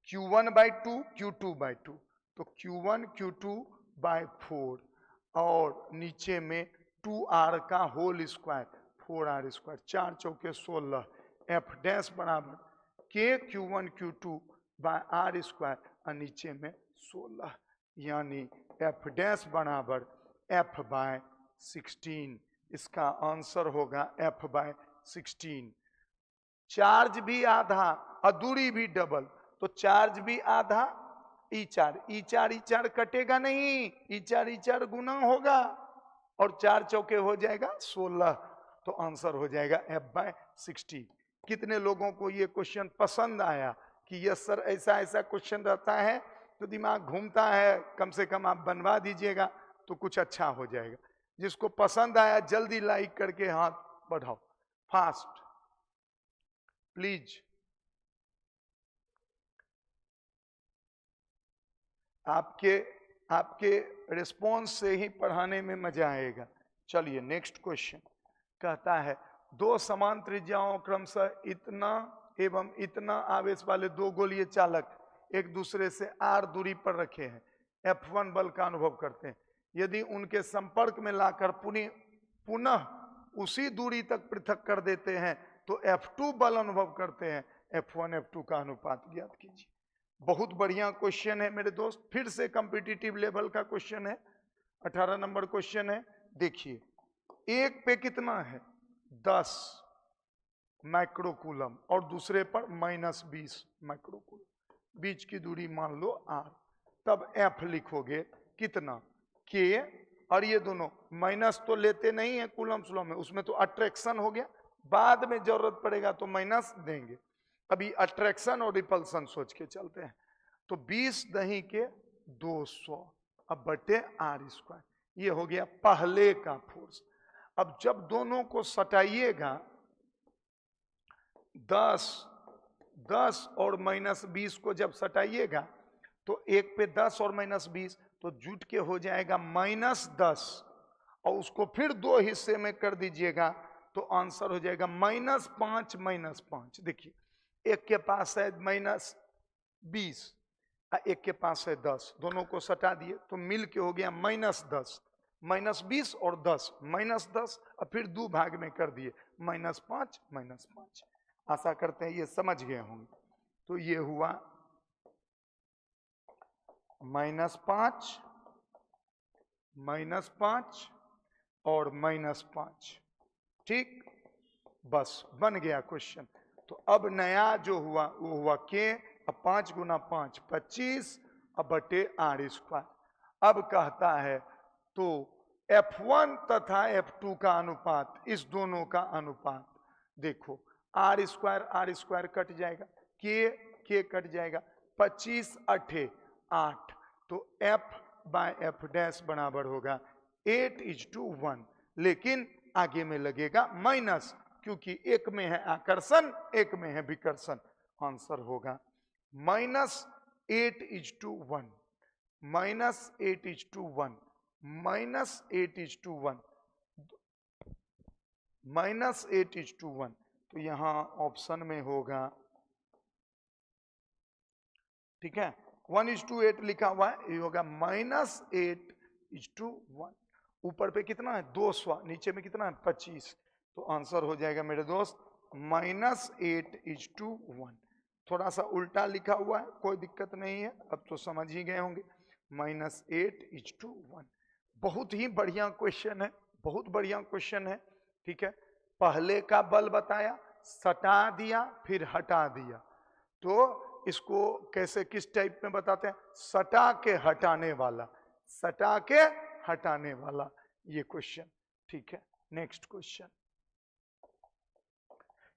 Q1/2 Q2/2, तो Q1 Q2 बाय 4 और नीचे में 2R का होल स्क्वायर 4R स्क्वायर, 4 चौके 16, F डैश बराबर K Q1 Q2 by R square और नीचे में 16, यानी F डैश बराबर F/16। इसका आंसर होगा F/16। चार्ज भी आधा और दूरी भी डबल, तो चार्ज भी आधा, ई चार कटेगा नहीं, ई चार गुना होगा और 4 चौके हो जाएगा 16, तो आंसर हो जाएगा F/16। कितने लोगों को ये क्वेश्चन पसंद आया कि यस सर ऐसा ऐसा क्वेश्चन रहता है तो दिमाग घूमता है, कम से कम आप बनवा दीजिएगा तो कुछ अच्छा हो जाएगा। जिसको पसंद आया जल्दी लाइक करके हाथ बढ़ाओ, फास्ट प्लीज। आपके रिस्पॉन्स से ही पढ़ाने में मजा आएगा। चलिए नेक्स्ट क्वेश्चन कहता है, दो समान त्रिज्याओं क्रमशः इतना एवं इतना आवेश वाले दो गोलीय चालक एक दूसरे से r दूरी पर रखे हैं, F1 बल का अनुभव करते हैं। यदि उनके संपर्क में लाकर पुनः उसी दूरी तक पृथक कर देते हैं तो F2 बल अनुभव करते हैं। F1 F2 का अनुपात ज्ञात कीजिए। बहुत बढ़िया क्वेश्चन है मेरे दोस्त, फिर से कॉम्पिटिटिव लेवल का क्वेश्चन है, 18 नंबर क्वेश्चन है। देखिए एक पे कितना है 10 माइक्रोकूलम और दूसरे पर -20 माइक्रोकूलम, बीच की दूरी मान लो r, तब F लिखोगे कितना K, और ये दोनों माइनस तो लेते नहीं है कूलम स्लो में, उसमें तो अट्रैक्शन हो गया, बाद में जरूरत पड़ेगा तो माइनस देंगे, अभी अट्रैक्शन और रिपल्सन सोच के चलते हैं। तो 20 दही के 200 अब बटे R स्क्वायर, ये हो गया पहले का फोर्स। अब जब दोनों को सटाइएगा 10 और -20 को जब सटाइएगा तो एक पे 10 और -20 तो जुट के हो जाएगा -10, और उसको फिर दो हिस्से में कर दीजिएगा तो आंसर हो जाएगा -5 देखिए एक के पास है -20 एक के पास है 10, दोनों को सटा दिए तो मिल के हो गया -10, -20 और 10 -10 और फिर 2 भाग में कर दिए -5। आशा करते हैं ये समझ गए होंगे। तो ये हुआ -5 और -5, ठीक, बस बन गया क्वेश्चन। तो अब नया जो हुआ वो हुआ K, अब 5 गुना 5 25 अब बटे R स्क्वायर। अब कहता है तो F1 तथा F2 का अनुपात, इस दोनों का अनुपात देखो, R स्क्वायर कट जाएगा, K कट जाएगा, 25 8 8, तो F/F डैश बराबर होगा 8:1, लेकिन आगे में लगेगा माइनस क्योंकि एक में है आकर्षण एक में है विकर्षण, आंसर होगा -8:1 -8:1 तो यहां ऑप्शन में होगा, ठीक है, 1:8 लिखा हुआ है, ये होगा -8:1। ऊपर पे कितना है 200, नीचे में कितना है 25, तो आंसर हो जाएगा मेरे दोस्त -8:1। थोड़ा सा उल्टा लिखा हुआ है, कोई दिक्कत नहीं है, अब तो समझ ही गए होंगे, -8:1। बहुत ही बढ़िया क्वेश्चन है, बहुत बढ़िया क्वेश्चन है, ठीक है। पहले का बल बताया, सटा दिया फिर हटा दिया, तो इसको कैसे किस टाइप में बताते हैं, सटा के हटाने वाला, सटा के हटाने वाला ये क्वेश्चन, ठीक है। नेक्स्ट क्वेश्चन,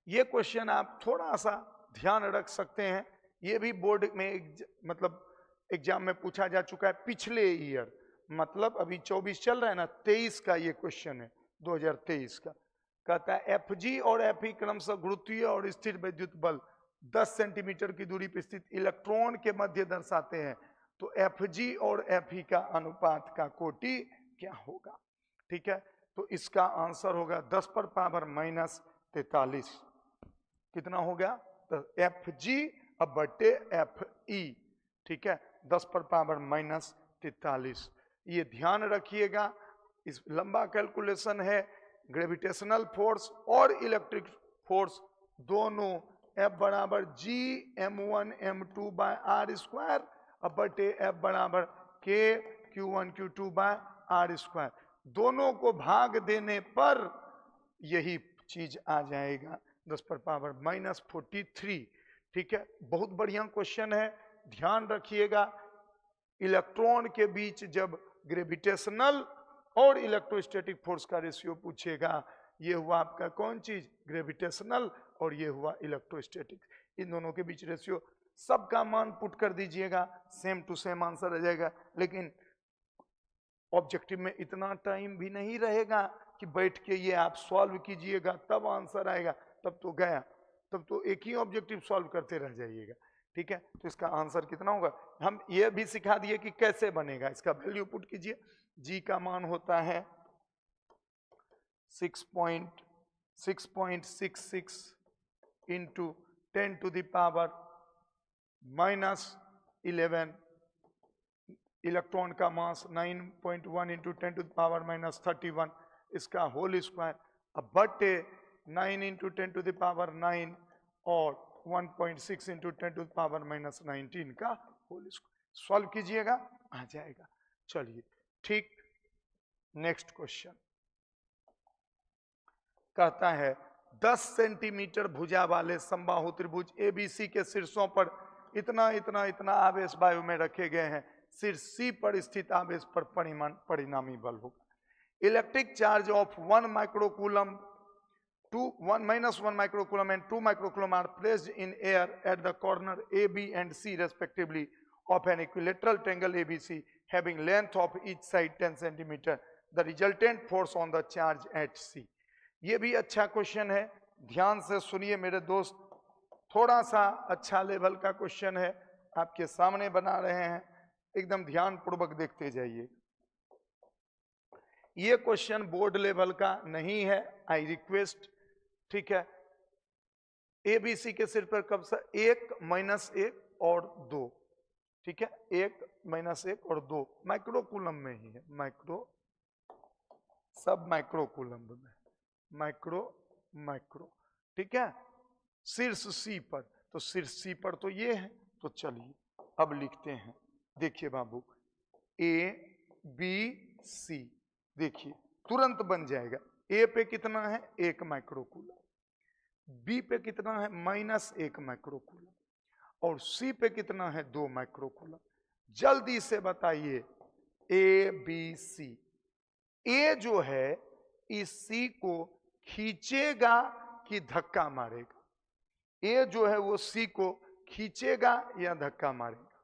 ये क्वेश्चन आप थोड़ा सा ध्यान रख सकते हैं, ये भी बोर्ड में मतलब एग्जाम में पूछा जा चुका है पिछले ईयर, मतलब अभी 24 चल रहा है ना, 23 का ये क्वेश्चन है, 2023 का। कहता है Fg और Fe क्रमशः गुरुत्वीय और स्थिर विद्युत बल 10 सेंटीमीटर की दूरी पर स्थित इलेक्ट्रॉन के मध्य दर्शाते हैं, तो Fg और Fe का अनुपात का कोटि क्या होगा, ठीक है। तो इसका आंसर होगा 10 पर पावर 43। कितना हो गया? तो एफ जी अब बटे एफ ई, ठीक है, 10 पर पावर माइनस 43। ये ध्यान रखिएगा, इस लंबा कैलकुलेशन है। ग्रेविटेशनल फोर्स और इलेक्ट्रिक फोर्स दोनों एफ बराबर जी m1 m2 bye are square अब बटे एफ बराबर के q1 q2 bye are square. दोनों को भाग देने पर यही चीज आ जाएगा 10 पर पावर माइनस 43। ठीक है, बहुत बढ़िया क्वेश्चन है, ध्यान रखिएगा। इलेक्ट्रॉन के बीच जब ग्रेविटेशनल और इलेक्ट्रोस्टैटिक फोर्स का रेशियो पूछेगा, ये हुआ आपका कौन चीज? ग्रेविटेशनल, और ये हुआ इलेक्ट्रोस्टैटिक। इन दोनों के बीच रेशियो, सबका मान पुट कर दीजिएगा, सेम टू सेम आंसर आ जाएगा। लेकिन ऑब्जेक्टिव में इतना टाइम भी नहीं रहेगा कि बैठ के ये आप सॉल्व कीजिएगा तब आंसर आएगा, तब तो गया, तब तो एक ही ऑब्जेक्टिव सॉल्व करते रह जाइएगा। ठीक है, तो इसका आंसर कितना होगा? हम ये भी सिखा दिए कि कैसे बनेगा, इसका वैल्यू पुट कीजिए। जी का मान होता है 6.66 into 10 to the power minus 11। Electron का mass 9.1 into 10 to the power minus 31, इसका होल स्क्वायर अब बटे 9 इंटू 10 टू द पावर 9 और 1.6 into 10 to the power minus 19 का होल स्क्वायर। सॉल्व कीजिएगा, आ जाएगा। चलिए ठीक, नेक्स्ट क्वेश्चन कहता है 10 सेंटीमीटर भुजा वाले समबाहु त्रिभुज एबीसी के शीर्षों पर इतना इतना इतना आवेश वायु में रखे गए हैं। शीर्ष सी पर स्थित आवेश पर परिणामी बल होगा। Electric charge of 1 microcoulomb 1 microcoulomb and 2 microcoulomb are placed in air at the corner A, B and C respectively of an equilateral triangle ABC having length of each side 10 cm. The resultant force on the charge at C. ये भी अच्छा question है, ध्यान से सुनिए मेरे दोस्त, थोड़ा सा अच्छा लेवल का क्वेश्चन है, आपके सामने बना रहे हैं, एकदम ध्यान पूर्वक देखते जाइए। ये क्वेश्चन बोर्ड लेवल का नहीं है, आई रिक्वेस्ट। ठीक है, एबीसी के सिर पर कब सा 1 माइनस 1 और 2, ठीक है, 1 माइनस 1 और 2 माइक्रोकूलम में ही है, माइक्रो सब माइक्रोकूलम में, माइक्रो, ठीक है। शीर्ष सी पर, तो शीर्ष सी पर तो ये है, तो चलिए अब लिखते हैं। देखिए बाबू, ए बी सी, देखिए तुरंत बन जाएगा। ए पे कितना है? 1 माइक्रोकूलम, बी पे कितना है? -1 माइक्रोकूलम, और सी पे कितना है? 2 माइक्रोकूलम। जल्दी से बताइए ए बी सी। ए जो है इस सी को खींचेगा कि धक्का मारेगा? ए जो है वो सी को खींचेगा या धक्का मारेगा?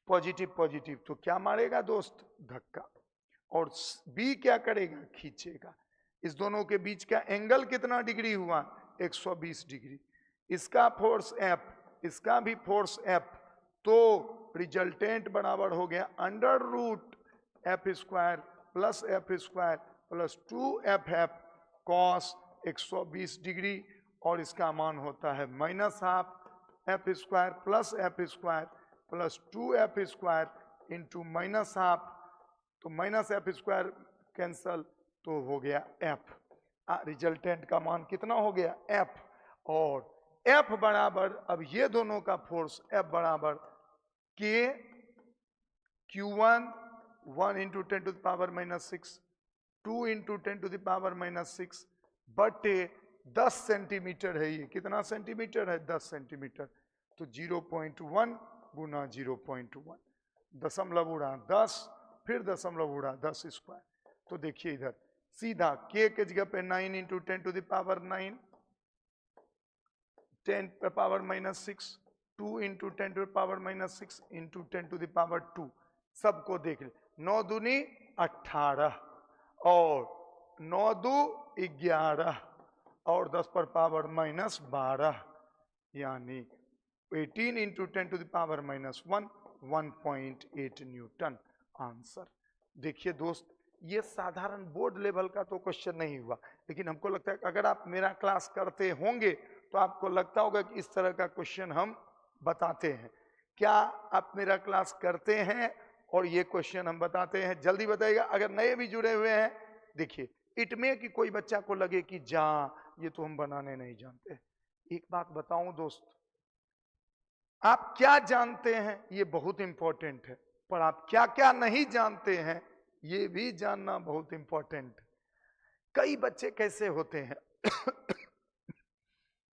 पॉजिटिव पॉजिटिव, तो क्या मारेगा दोस्त? धक्का। और बी क्या करेगा? खींचेगा। इस दोनों के बीच का एंगल कितना डिग्री हुआ? 120 डिग्री। इसका फोर्स F, इसका भी फोर्स F, तो रिजल्टेंट बराबर हो गया √F² plus F² plus 2FF cos 120 degree, और इसका मान होता है -12 F² plus F² plus 2F² into -12, तो -F² कैंसल, तो हो गया F। रिजल्टेंट का मान कितना हो गया? F। और F बराबर, अब ये दोनों का फोर्स F बराबर K Q1 1 into 10 to the power -6, 2 into 10 to the power -6 बटे 10 सेंटीमीटर है। ये कितना सेंटीमीटर है? 10 सेंटीमीटर। तो 0.1 गुना 0.1, दशमलव उड़ा 10, फिर दशमलव उड़ा 10 स्क्वायर। तो देखिए इधर सीधा K के जगह पे 9 इंटू 10 टू द पावर 9, 10 पे power -6, 2 into 10 to the power -6 into 10 to the power 2। सबको देख ले, 9 दूनी 18 और 9 दू 11 और 10 पर पावर -12, यानी 18 into 10 to the power -1, 1.8 newton answer. देखिए दोस्त, ये साधारण बोर्ड लेवल का तो क्वेश्चन नहीं हुआ, लेकिन हमको लगता है कि अगर आप मेरा क्लास करते होंगे तो आपको लगता होगा कि इस तरह का क्वेश्चन हम बताते हैं। क्या आप मेरा क्लास करते हैं और ये क्वेश्चन हम बताते हैं? जल्दी बताइएगा। अगर नए भी जुड़े हुए हैं, देखिए इट में कि कोई बच्चा को लगे कि जा ये तो हम बनाने नहीं जानते। एक बात बताऊं दोस्त, आप क्या जानते हैं ये बहुत इंपॉर्टेंट है, पर आप क्या क्या नहीं जानते हैं ये भी जानना बहुत इंपॉर्टेंट है। कई बच्चे कैसे होते हैं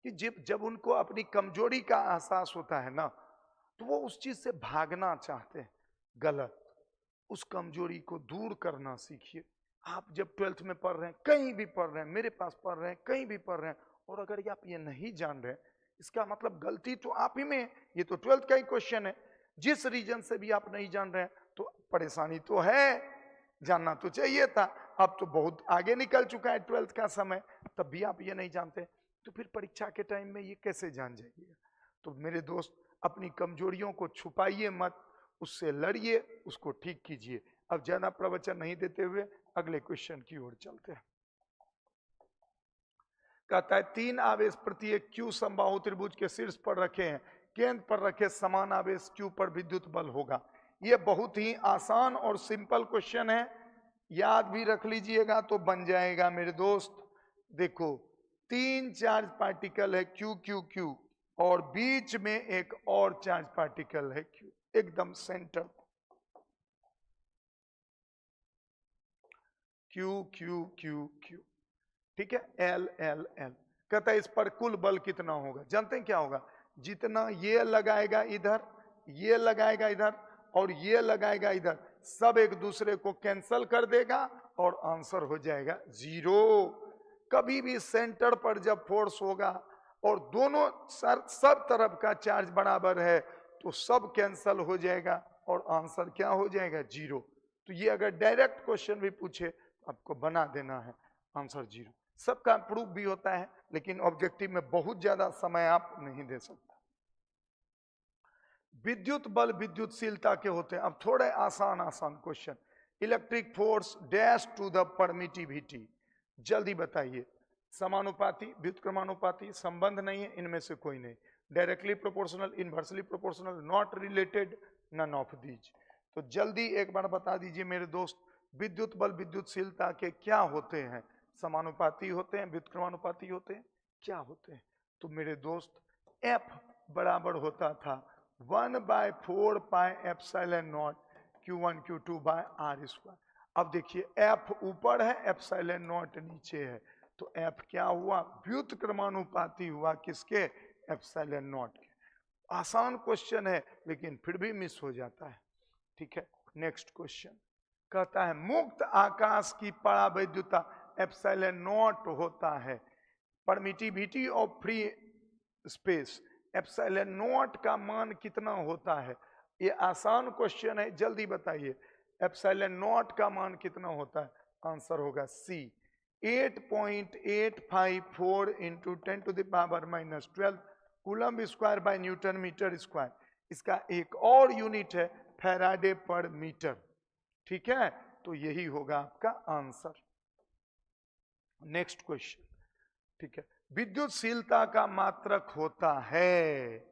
कि जब उनको अपनी कमजोरी का एहसास होता है ना, तो वो उस चीज से भागना चाहते हैं। गलत। उस कमजोरी को दूर करना सीखिए। आप जब 12th में पढ़ रहे हैं, कहीं भी पढ़ रहे हैं, मेरे पास पढ़ रहे हैं, कहीं भी पढ़ रहे हैं, और अगर ये आप ये नहीं जान रहे हैं, इसका मतलब गलती तो आप ही में है। ये तो 12th का ही क्वेश्चन है। जिस रीजन से भी आप नहीं जान रहे हैं तो परेशानी तो है, जानना तो चाहिए था। अब तो बहुत आगे निकल चुका है 12th का समय, तब भी आप ये नहीं जानते, तो फिर परीक्षा के टाइम में ये कैसे जान जाइएगा? तो मेरे दोस्त, अपनी कमजोरियों को छुपाइए मत, उससे लड़िए, उसको ठीक कीजिए। अब ज्यादा प्रवचन नहीं देते हुए अगले क्वेश्चन की ओर चलते हैं। कहता है 3 आवेश प्रत्येक Q समबाहु त्रिभुज के शीर्ष पर रखे हैं, केंद्र पर रखे समान आवेश Q पर विद्युत बल होगा। यह बहुत ही आसान और सिंपल क्वेश्चन है, याद भी रख लीजिएगा तो बन जाएगा मेरे दोस्त। देखो 3 चार्ज पार्टिकल है Q Q Q, और बीच में एक और चार्ज पार्टिकल है Q, एकदम centre. Q Q Q Q, ठीक है, L L L। कहता है इस पर कुल बल कितना होगा? जानते हैं क्या होगा? जितना ये लगाएगा इधर, ये लगाएगा इधर, और ये लगाएगा इधर, सब एक दूसरे को कैंसल कर देगा और आंसर हो जाएगा 0। कभी भी सेंटर पर जब फोर्स होगा और दोनों सब तरफ का चार्ज बराबर है तो सब कैंसल हो जाएगा और आंसर क्या हो जाएगा? 0। तो ये अगर डायरेक्ट क्वेश्चन भी पूछे तो आपको बना देना है आंसर 0। सबका प्रूफ भी होता है, लेकिन ऑब्जेक्टिव में बहुत ज्यादा समय आप नहीं दे सकते। विद्युत बल विद्युतशीलता के होते हैं। अब थोड़े आसान question. Electric force dash to the permittivity, जल्दी बताइए। समानुपाती, व्युत्क्रमानुपाती, संबंध नहीं है इनमें से कोई नहीं। Directly proportional, inversely proportional, not related, none of these. तो जल्दी एक बार बता दीजिए मेरे दोस्त, विद्युत बल विद्युतशीलता के क्या होते हैं? समानुपाती होते हैं, व्युत्क्रमानुपाती होते हैं, क्या होते हैं? तो मेरे दोस्त F बराबर होता था 1/4 pi epsilon naught Q1 Q2 by R square. अब देखिए F ऊपर है, एप्सिलॉन नॉट नीचे है, तो F क्या हुआ? व्युत्क्रमानुपाती हुआ किसके? एप्सिलॉन नॉट के। आसान क्वेश्चन है लेकिन फिर भी मिस हो जाता है। ठीक है, नेक्स्ट क्वेश्चन कहता है मुक्त आकाश की परावैद्युता एप्सिलॉन नॉट होता है। Permittivity of free space, epsilon not का मान कितना होता है? ये आसान क्वेश्चन है, जल्दी बताइए। एप्सिलॉन नॉट का मान कितना होता है? आंसर होगा C, 8.854 into 10⁻⁻12 coulomb square by newton metre square. इसका एक और यूनिट है फैराडे पर मीटर। ठीक है, तो यही होगा आपका आंसर। नेक्स्ट क्वेश्चन, ठीक है, विद्युतशीलता का मात्रक होता है,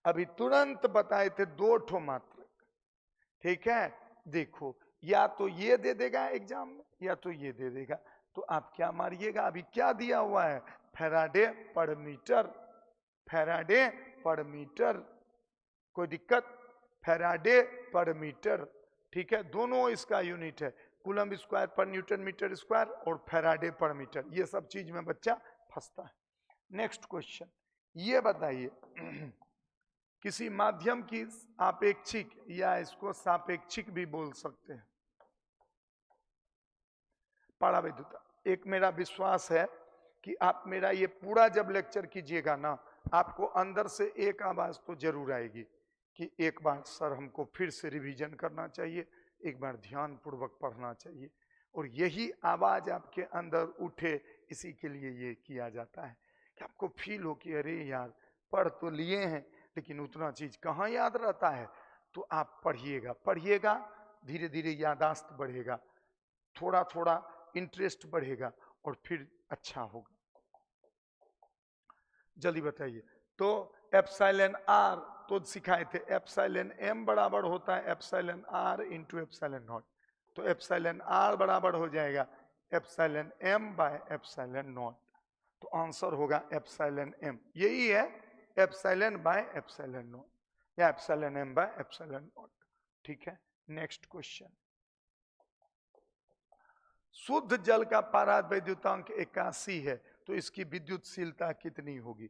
अभी तुरंत बताए थे 2 ठो मात्रक। ठीक है, देखो या तो ये दे देगा एग्जाम में या तो ये दे देगा, तो आप क्या मारिएगा? अभी क्या दिया हुआ है? फैराडे पर मीटर, फैराडे पर मीटर, कोई दिक्कत? फैराडे पर मीटर, ठीक है, दोनों इसका यूनिट है, कूलम्ब स्क्वायर पर न्यूटन मीटर स्क्वायर और फैराडे पर मीटर। ये सब चीज में बच्चा फंसता है। नेक्स्ट क्वेश्चन, ये बताइए किसी माध्यम की आपेक्षिक, या इसको सापेक्षिक भी बोल सकते हैं, परावैद्युता। एक मेरा विश्वास है कि आप मेरा ये पूरा जब लेक्चर कीजिएगा ना, आपको अंदर से एक आवाज तो जरूर आएगी कि एक बार सर हमको फिर से रिवीजन करना चाहिए, एक बार ध्यान पूर्वक पढ़ना चाहिए। और यही आवाज आपके अंदर उठे, इसी के लिए ये किया जाता है कि आपको फील हो कि अरे यार पढ़ तो लिए हैं लेकिन उतना चीज कहाँ याद रहता है। तो आप पढ़िएगा, पढ़िएगा, धीरे धीरे यादाश्त बढ़ेगा। थोड़ा थोड़ा इंटरेस्ट बढ़ेगा और फिर अच्छा होगा। जल्दी बताइए। तो एप्सिलॉन आर तो सिखाए थे, एप्सिलॉन एम बराबर होता है epsilon r into epsilon naught. तो एप्सिलॉन आर बराबर हो जाएगा epsilon m by epsilon naught. तो आंसर होगा एप्सिलॉन एम, यही है एप्सिलॉन बाय एप्सिलॉन नॉट या epsilon m by epsilon naught. ठीक है, नेक्स्ट क्वेश्चन। शुद्ध जल का पारा वैद्युतांक 81 है, तो इसकी विद्युतशीलता कितनी होगी?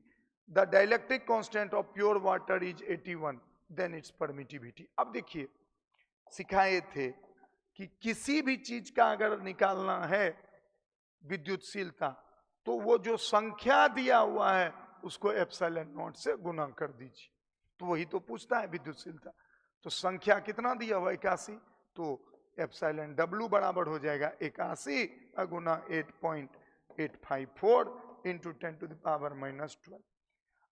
The dielectric constant of pure water is 81, then its permittivity. अब देखिए, सिखाए थे कि किसी भी चीज का अगर निकालना है विद्युतशीलता, तो वो जो संख्या दिया हुआ है उसको एप्सिलॉन नॉट से गुना कर दीजिए। तो वही तो पूछता है विद्युतशीलता। तो संख्या कितना दिया हुआ 81, तो एप्सिलॉन डब्ल्यू बराबर हो जाएगा 81 गुना 8.854 इंटू 10⁻⁻12।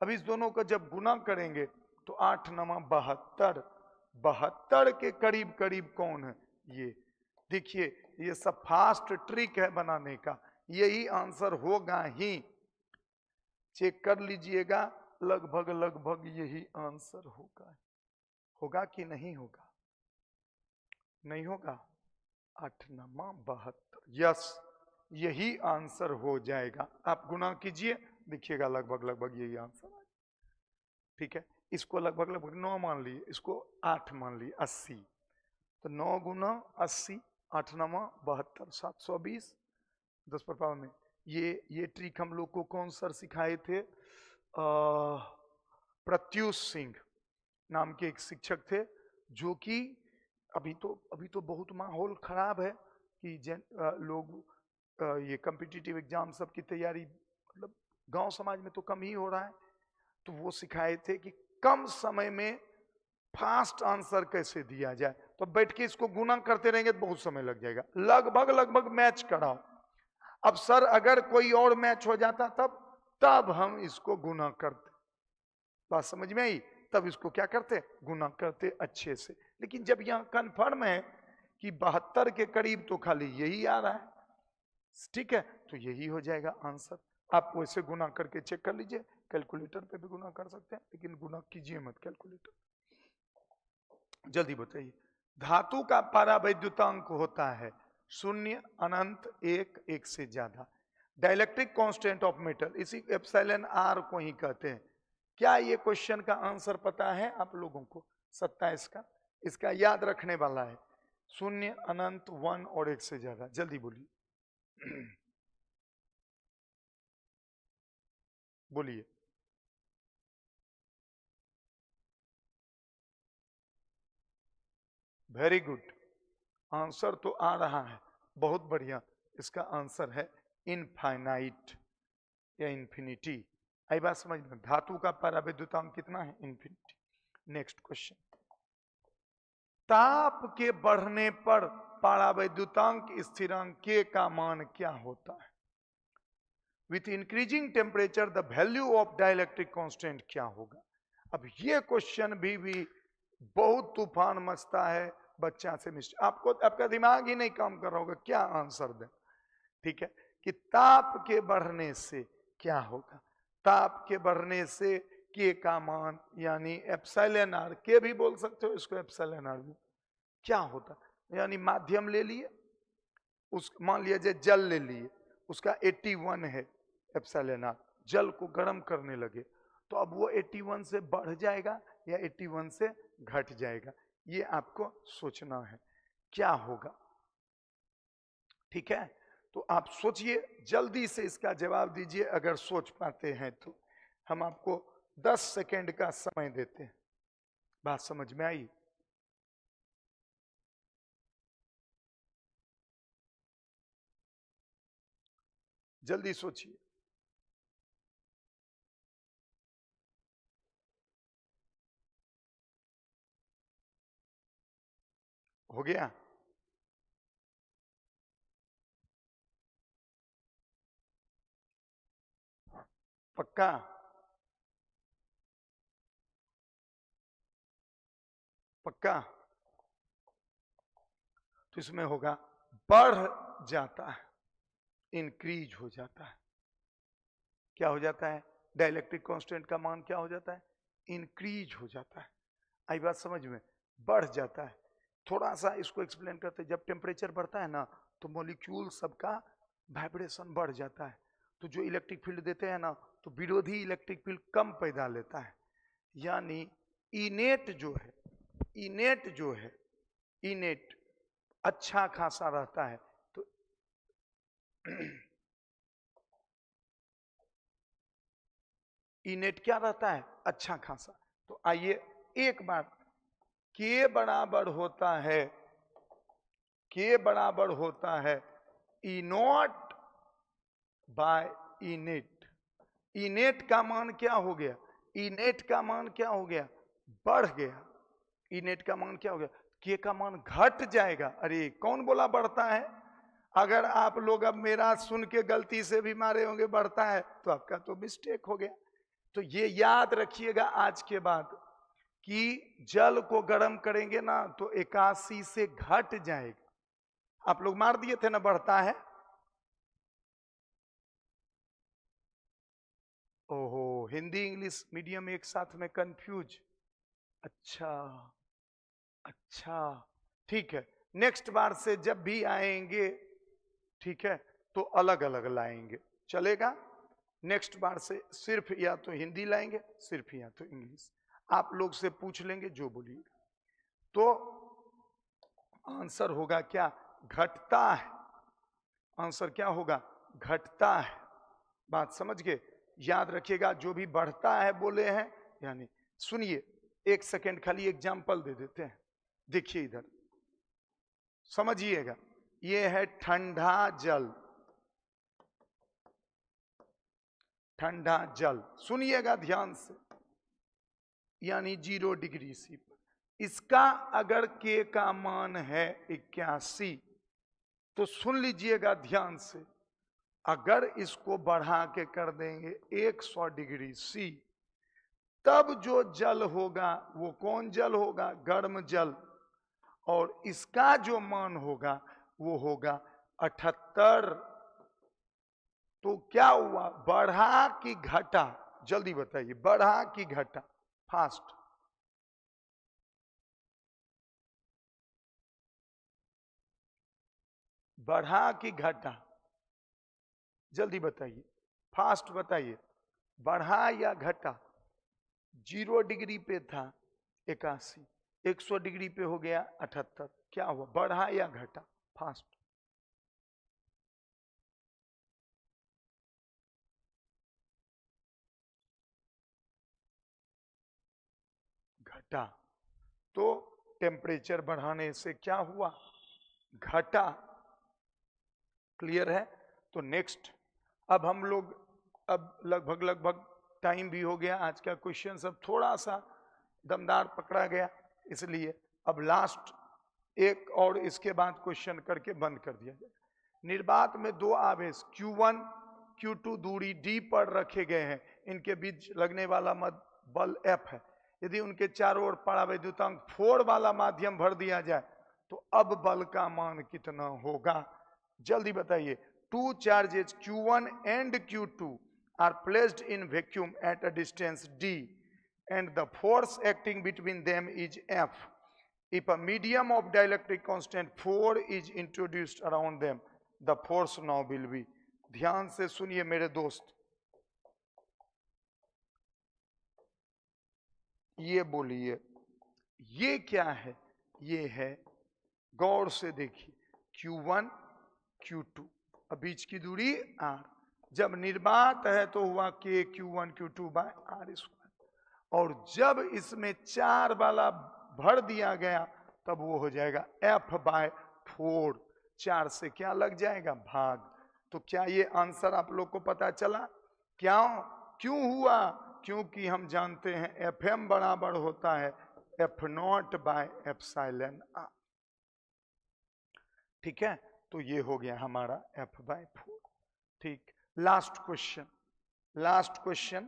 अब इस दोनों का जब गुना करेंगे तो 8 नमा 72, 72 के करीब करीब कौन है ये? देखिए ये सब फास्ट ट्रिक है बनाने का, यही आंसर होगा ही, चेक कर लीजिएगा, लगभग लगभग यही आंसर होगा। होगा कि नहीं होगा? नहीं होगा। 8 नमा 72, यस यही आंसर हो जाएगा। आप गुना कीजिए, देखिएगा लगभग लगभग यही आंसर आएगा। ठीक है, इसको लगभग लगभग 9 मान लिए, इसको 8 मान लिए, 80। तो 9 गुना 80, 8 नमा 72, 720, 10 पर पावर में। ये ट्रिक हम लोग को कौन सर सिखाए थे? प्रत्युष सिंह नाम के एक शिक्षक थे, जो कि अभी तो बहुत माहौल खराब है कि लोग ये कॉम्पिटिटिव एग्जाम सब की तैयारी मतलब गांव समाज में तो कम ही हो रहा है। तो वो सिखाए थे कि कम समय में फास्ट आंसर कैसे दिया जाए। तो बैठ के इसको गुना करते रहेंगे तो बहुत समय लग जाएगा, लगभग लगभग मैच कराओ। अब सर अगर कोई और मैच हो जाता तब हम इसको गुना करते, बात समझ में आई? तब इसको क्या करते? गुना करते अच्छे से। लेकिन जब यहां कन्फर्म है कि 72 के करीब तो खाली यही आ रहा है, ठीक है, तो यही हो जाएगा आंसर। आप वैसे गुना करके चेक कर लीजिए, कैलकुलेटर पे भी गुना कर सकते हैं, लेकिन गुना कीजिए मत कैलकुलेटर। जल्दी बताइए। धातु का पारावैद्युतांक होता है 0, अनंत, 1, 1 से ज्यादा। डाइलेक्ट्रिक कांस्टेंट ऑफ मेटल, इसी एप्सिलॉन आर को ही कहते हैं। क्या ये क्वेश्चन का आंसर पता है आप लोगों को? 27 का, इसका याद रखने वाला है। 0, अनंत, 1 और 1 से ज्यादा। जल्दी बोलिए बोलिए। वेरी गुड, आंसर तो आ रहा है, बहुत बढ़िया। इसका आंसर है इनफाइनाइट या इन्फिनिटी। आई बात समझ में? धातु का परावैद्युतांक कितना है? इन्फिनिटी। Next question. ताप के बढ़ने पर परावैद्युतांक स्थिरांक के का मान क्या होता है? With increasing temperature the value of dielectric constant क्या होगा? अब ये क्वेश्चन भी बहुत तूफान मचता है बच्चा से मिस्टर, आपका दिमाग ही नहीं काम कर रहा होगा क्या आंसर दें। ठीक है, कि ताप के बढ़ने से क्या होगा? ताप के बढ़ने से के का मान यानी एप्सिलॉन आर, के भी बोल सकते हो इसको, एप्सिलॉन आर भी क्या होता, यानी माध्यम ले लिए, उस मान लिया जाए जल ले लिए, उसका 81 है एप्सिलॉन आर, जल को गर्म करने लगे तो अब वो 81 से बढ़ जाएगा या 81 से घट जाएगा, ये आपको सोचना है क्या होगा। ठीक है, तो आप सोचिए, जल्दी से इसका जवाब दीजिए, अगर सोच पाते हैं तो हम आपको 10 सेकेंड का समय देते हैं। बात समझ में आई? जल्दी सोचिए। हो गया? पक्का? पक्का? तो इसमें होगा बढ़ जाता है, इंक्रीज हो जाता है। क्या हो जाता है? डाइलेक्ट्रिक कांस्टेंट का मान क्या हो जाता है? इंक्रीज हो जाता है। आई बात समझ में? बढ़ जाता है। थोड़ा सा इसको एक्सप्लेन करते हैं। जब टेम्परेचर बढ़ता है ना तो मॉलिक्यूल सबका वाइब्रेशन बढ़ जाता है, तो जो इलेक्ट्रिक फील्ड देते हैं ना तो विरोधी इलेक्ट्रिक फील्ड कम पैदा लेता है। यानी इनेट जो है, इनेट अच्छा खासा रहता है। तो इनेट क्या रहता है? अच्छा खासा। तो आइए एक बार, के बराबर होता है ई नॉट बाय इनेट। इनेट का मान क्या हो गया? इनेट का मान क्या हो गया? बढ़ गया। इनेट का मान क्या हो गया? के का मान घट जाएगा। अरे कौन बोला बढ़ता है? अगर आप लोग अब मेरा सुन के गलती से भी मारे होंगे बढ़ता है, तो आपका तो मिस्टेक हो गया। तो ये याद रखिएगा आज के बाद कि जल को गर्म करेंगे ना तो 81 से घट जाएगा। आप लोग मार दिए थे ना बढ़ता है। ओहो, हिंदी इंग्लिश मीडियम एक साथ में कंफ्यूज। अच्छा अच्छा, ठीक है। नेक्स्ट बार से जब भी आएंगे, ठीक है, तो अलग अलग लाएंगे, चलेगा? नेक्स्ट बार से सिर्फ या तो हिंदी लाएंगे, सिर्फ या तो इंग्लिश। आप लोग से पूछ लेंगे जो बोलिएगा। तो आंसर होगा क्या? घटता है। आंसर क्या होगा? घटता है। बात समझ गए? याद रखिएगा, जो भी बढ़ता है बोले हैं, यानी सुनिए, एक सेकेंड खाली एग्जाम्पल दे देते हैं। देखिए इधर समझिएगा, ये है ठंडा जल। ठंडा जल सुनिएगा ध्यान से, यानी 0 डिग्री सी पर। इसका अगर के का मान है 81, तो सुन लीजिएगा ध्यान से, अगर इसको बढ़ा के कर देंगे 100 डिग्री सी, तब जो जल होगा वो कौन जल होगा? गर्म जल। और इसका जो मान होगा वो होगा 78। तो क्या हुआ? बढ़ा कि घटा? जल्दी बताइए, बढ़ा कि घटा? फास्ट। बढ़ा कि घटा? जल्दी बताइए, फास्ट बताइए, बढ़ा या घटा? 0 डिग्री पे था 81, 100 डिग्री पे हो गया 78। क्या हुआ? बढ़ा या घटा? फास्ट। घटा। तो टेम्परेचर बढ़ाने से क्या हुआ? घटा। क्लियर है? तो नेक्स्ट, अब हम लोग, अब लगभग टाइम भी हो गया, आज का क्वेश्चन सब थोड़ा सा दमदार पकड़ा गया, इसलिए अब लास्ट एक और इसके बाद क्वेश्चन करके बंद कर दिया जाए। निर्वात में दो आवेश Q1 Q2 दूरी d पर रखे गए हैं, इनके बीच लगने वाला बल F है। यदि उनके चारों ओर परावैद्युतांक 4 वाला माध्यम भर दिया जाए तो अब बल का मान कितना होगा? जल्दी बताइए। Two charges Q1 and Q2 are placed in vacuum at a distance d, and the force acting between them is F. If a medium of dielectric constant 4 is introduced around them, the force now will be. ध्यान से सुनिए मेरे दोस्त, ये बोलिए, ये क्या है? ये है, गौर से देखिए, Q1 Q2, अब बीच की दूरी R। जब निर्वात है तो हुआ K Q1 Q2 by R square, और जब इसमें 4 वाला भर दिया गया तब वो हो जाएगा F बाय 4। 4 से क्या लग जाएगा? भाग। तो क्या ये आंसर आप लोग को पता चला? क्यों हुआ? क्योंकि हम जानते हैं Fm बराबर होता है F0 बाय एप्सिलॉन R। ठीक है, तो ये हो गया हमारा F बाय 4। ठीक, लास्ट क्वेश्चन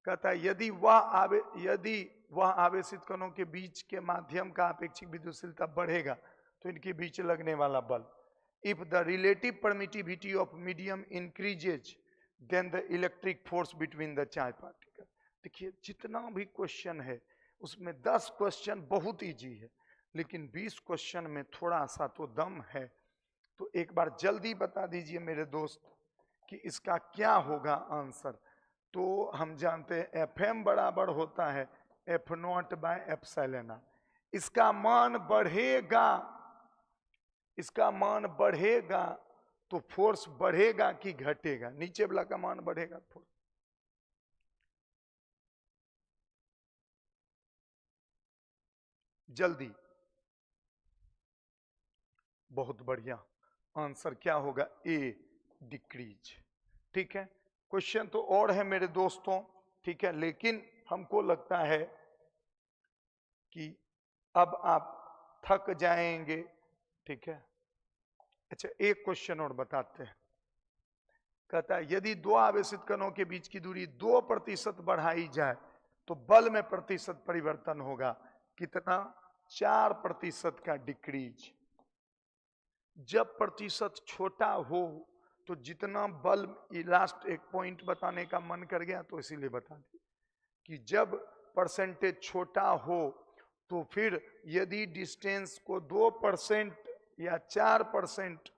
कहता है, यदि वह आवेशित कणों के बीच के माध्यम का अपेक्षित विद्युतशीलता बढ़ेगा तो इनके बीच लगने वाला बल। if the relative permittivity of medium increases then the electric force between the charge particle। देखिए जितना भी क्वेश्चन है उसमें 10 क्वेश्चन बहुत इजी है, लेकिन 20 क्वेश्चन में थोड़ा सा तो दम है। तो एक बार जल्दी बता दीजिए मेरे दोस्त कि इसका क्या होगा आंसर। तो हम जानते हैं Fm बराबर होता है F0/ε। इसका मान बढ़ेगा, इसका मान बढ़ेगा तो फोर्स बढ़ेगा कि घटेगा? नीचे वाला का मान बढ़ेगा, फोर्स जल्दी। बहुत बढ़िया, आंसर क्या होगा? ए, डिक्रीज। ठीक है, क्वेश्चन तो और है मेरे दोस्तों, ठीक है, लेकिन हमको लगता है कि अब आप थक जाएंगे। ठीक है, अच्छा एक क्वेश्चन और बताते हैं। कहता है यदि दो आवेशित कणों के बीच की दूरी 2% बढ़ाई जाए तो बल में प्रतिशत परिवर्तन होगा कितना? 4% का डिक्रीज। जब प्रतिशत छोटा हो तो जितना बल, लास्ट एक पॉइंट बताने का मन कर गया तो इसीलिए बता दी कि जब परसेंटेज छोटा हो तो फिर यदि डिस्टेंस को 2% या 4%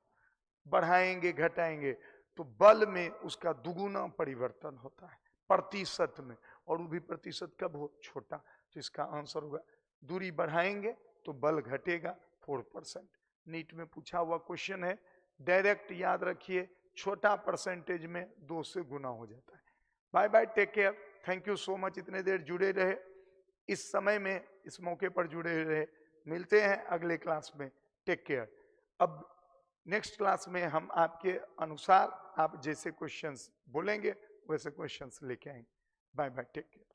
बढ़ाएंगे घटाएंगे तो बल में उसका दुगुना परिवर्तन होता है प्रतिशत में, और वो भी प्रतिशत कब हो? छोटा। तो इसका आंसर होगा दूरी बढ़ाएंगे तो बल घटेगा 4%। नीट में पूछा हुआ क्वेश्चन है, डायरेक्ट याद रखिए, छोटा परसेंटेज में 2 से गुना हो जाता है। Bye bye, take care, thank you so much, इतने देर जुड़े रहे, इस समय में इस मौके पर जुड़े रहे। मिलते हैं अगले क्लास में, टेक केयर। अब नेक्स्ट क्लास में हम आपके अनुसार आप जैसे क्वेश्चंस बोलेंगे वैसे क्वेश्चंस लेके आएंगे। Bye bye, take care.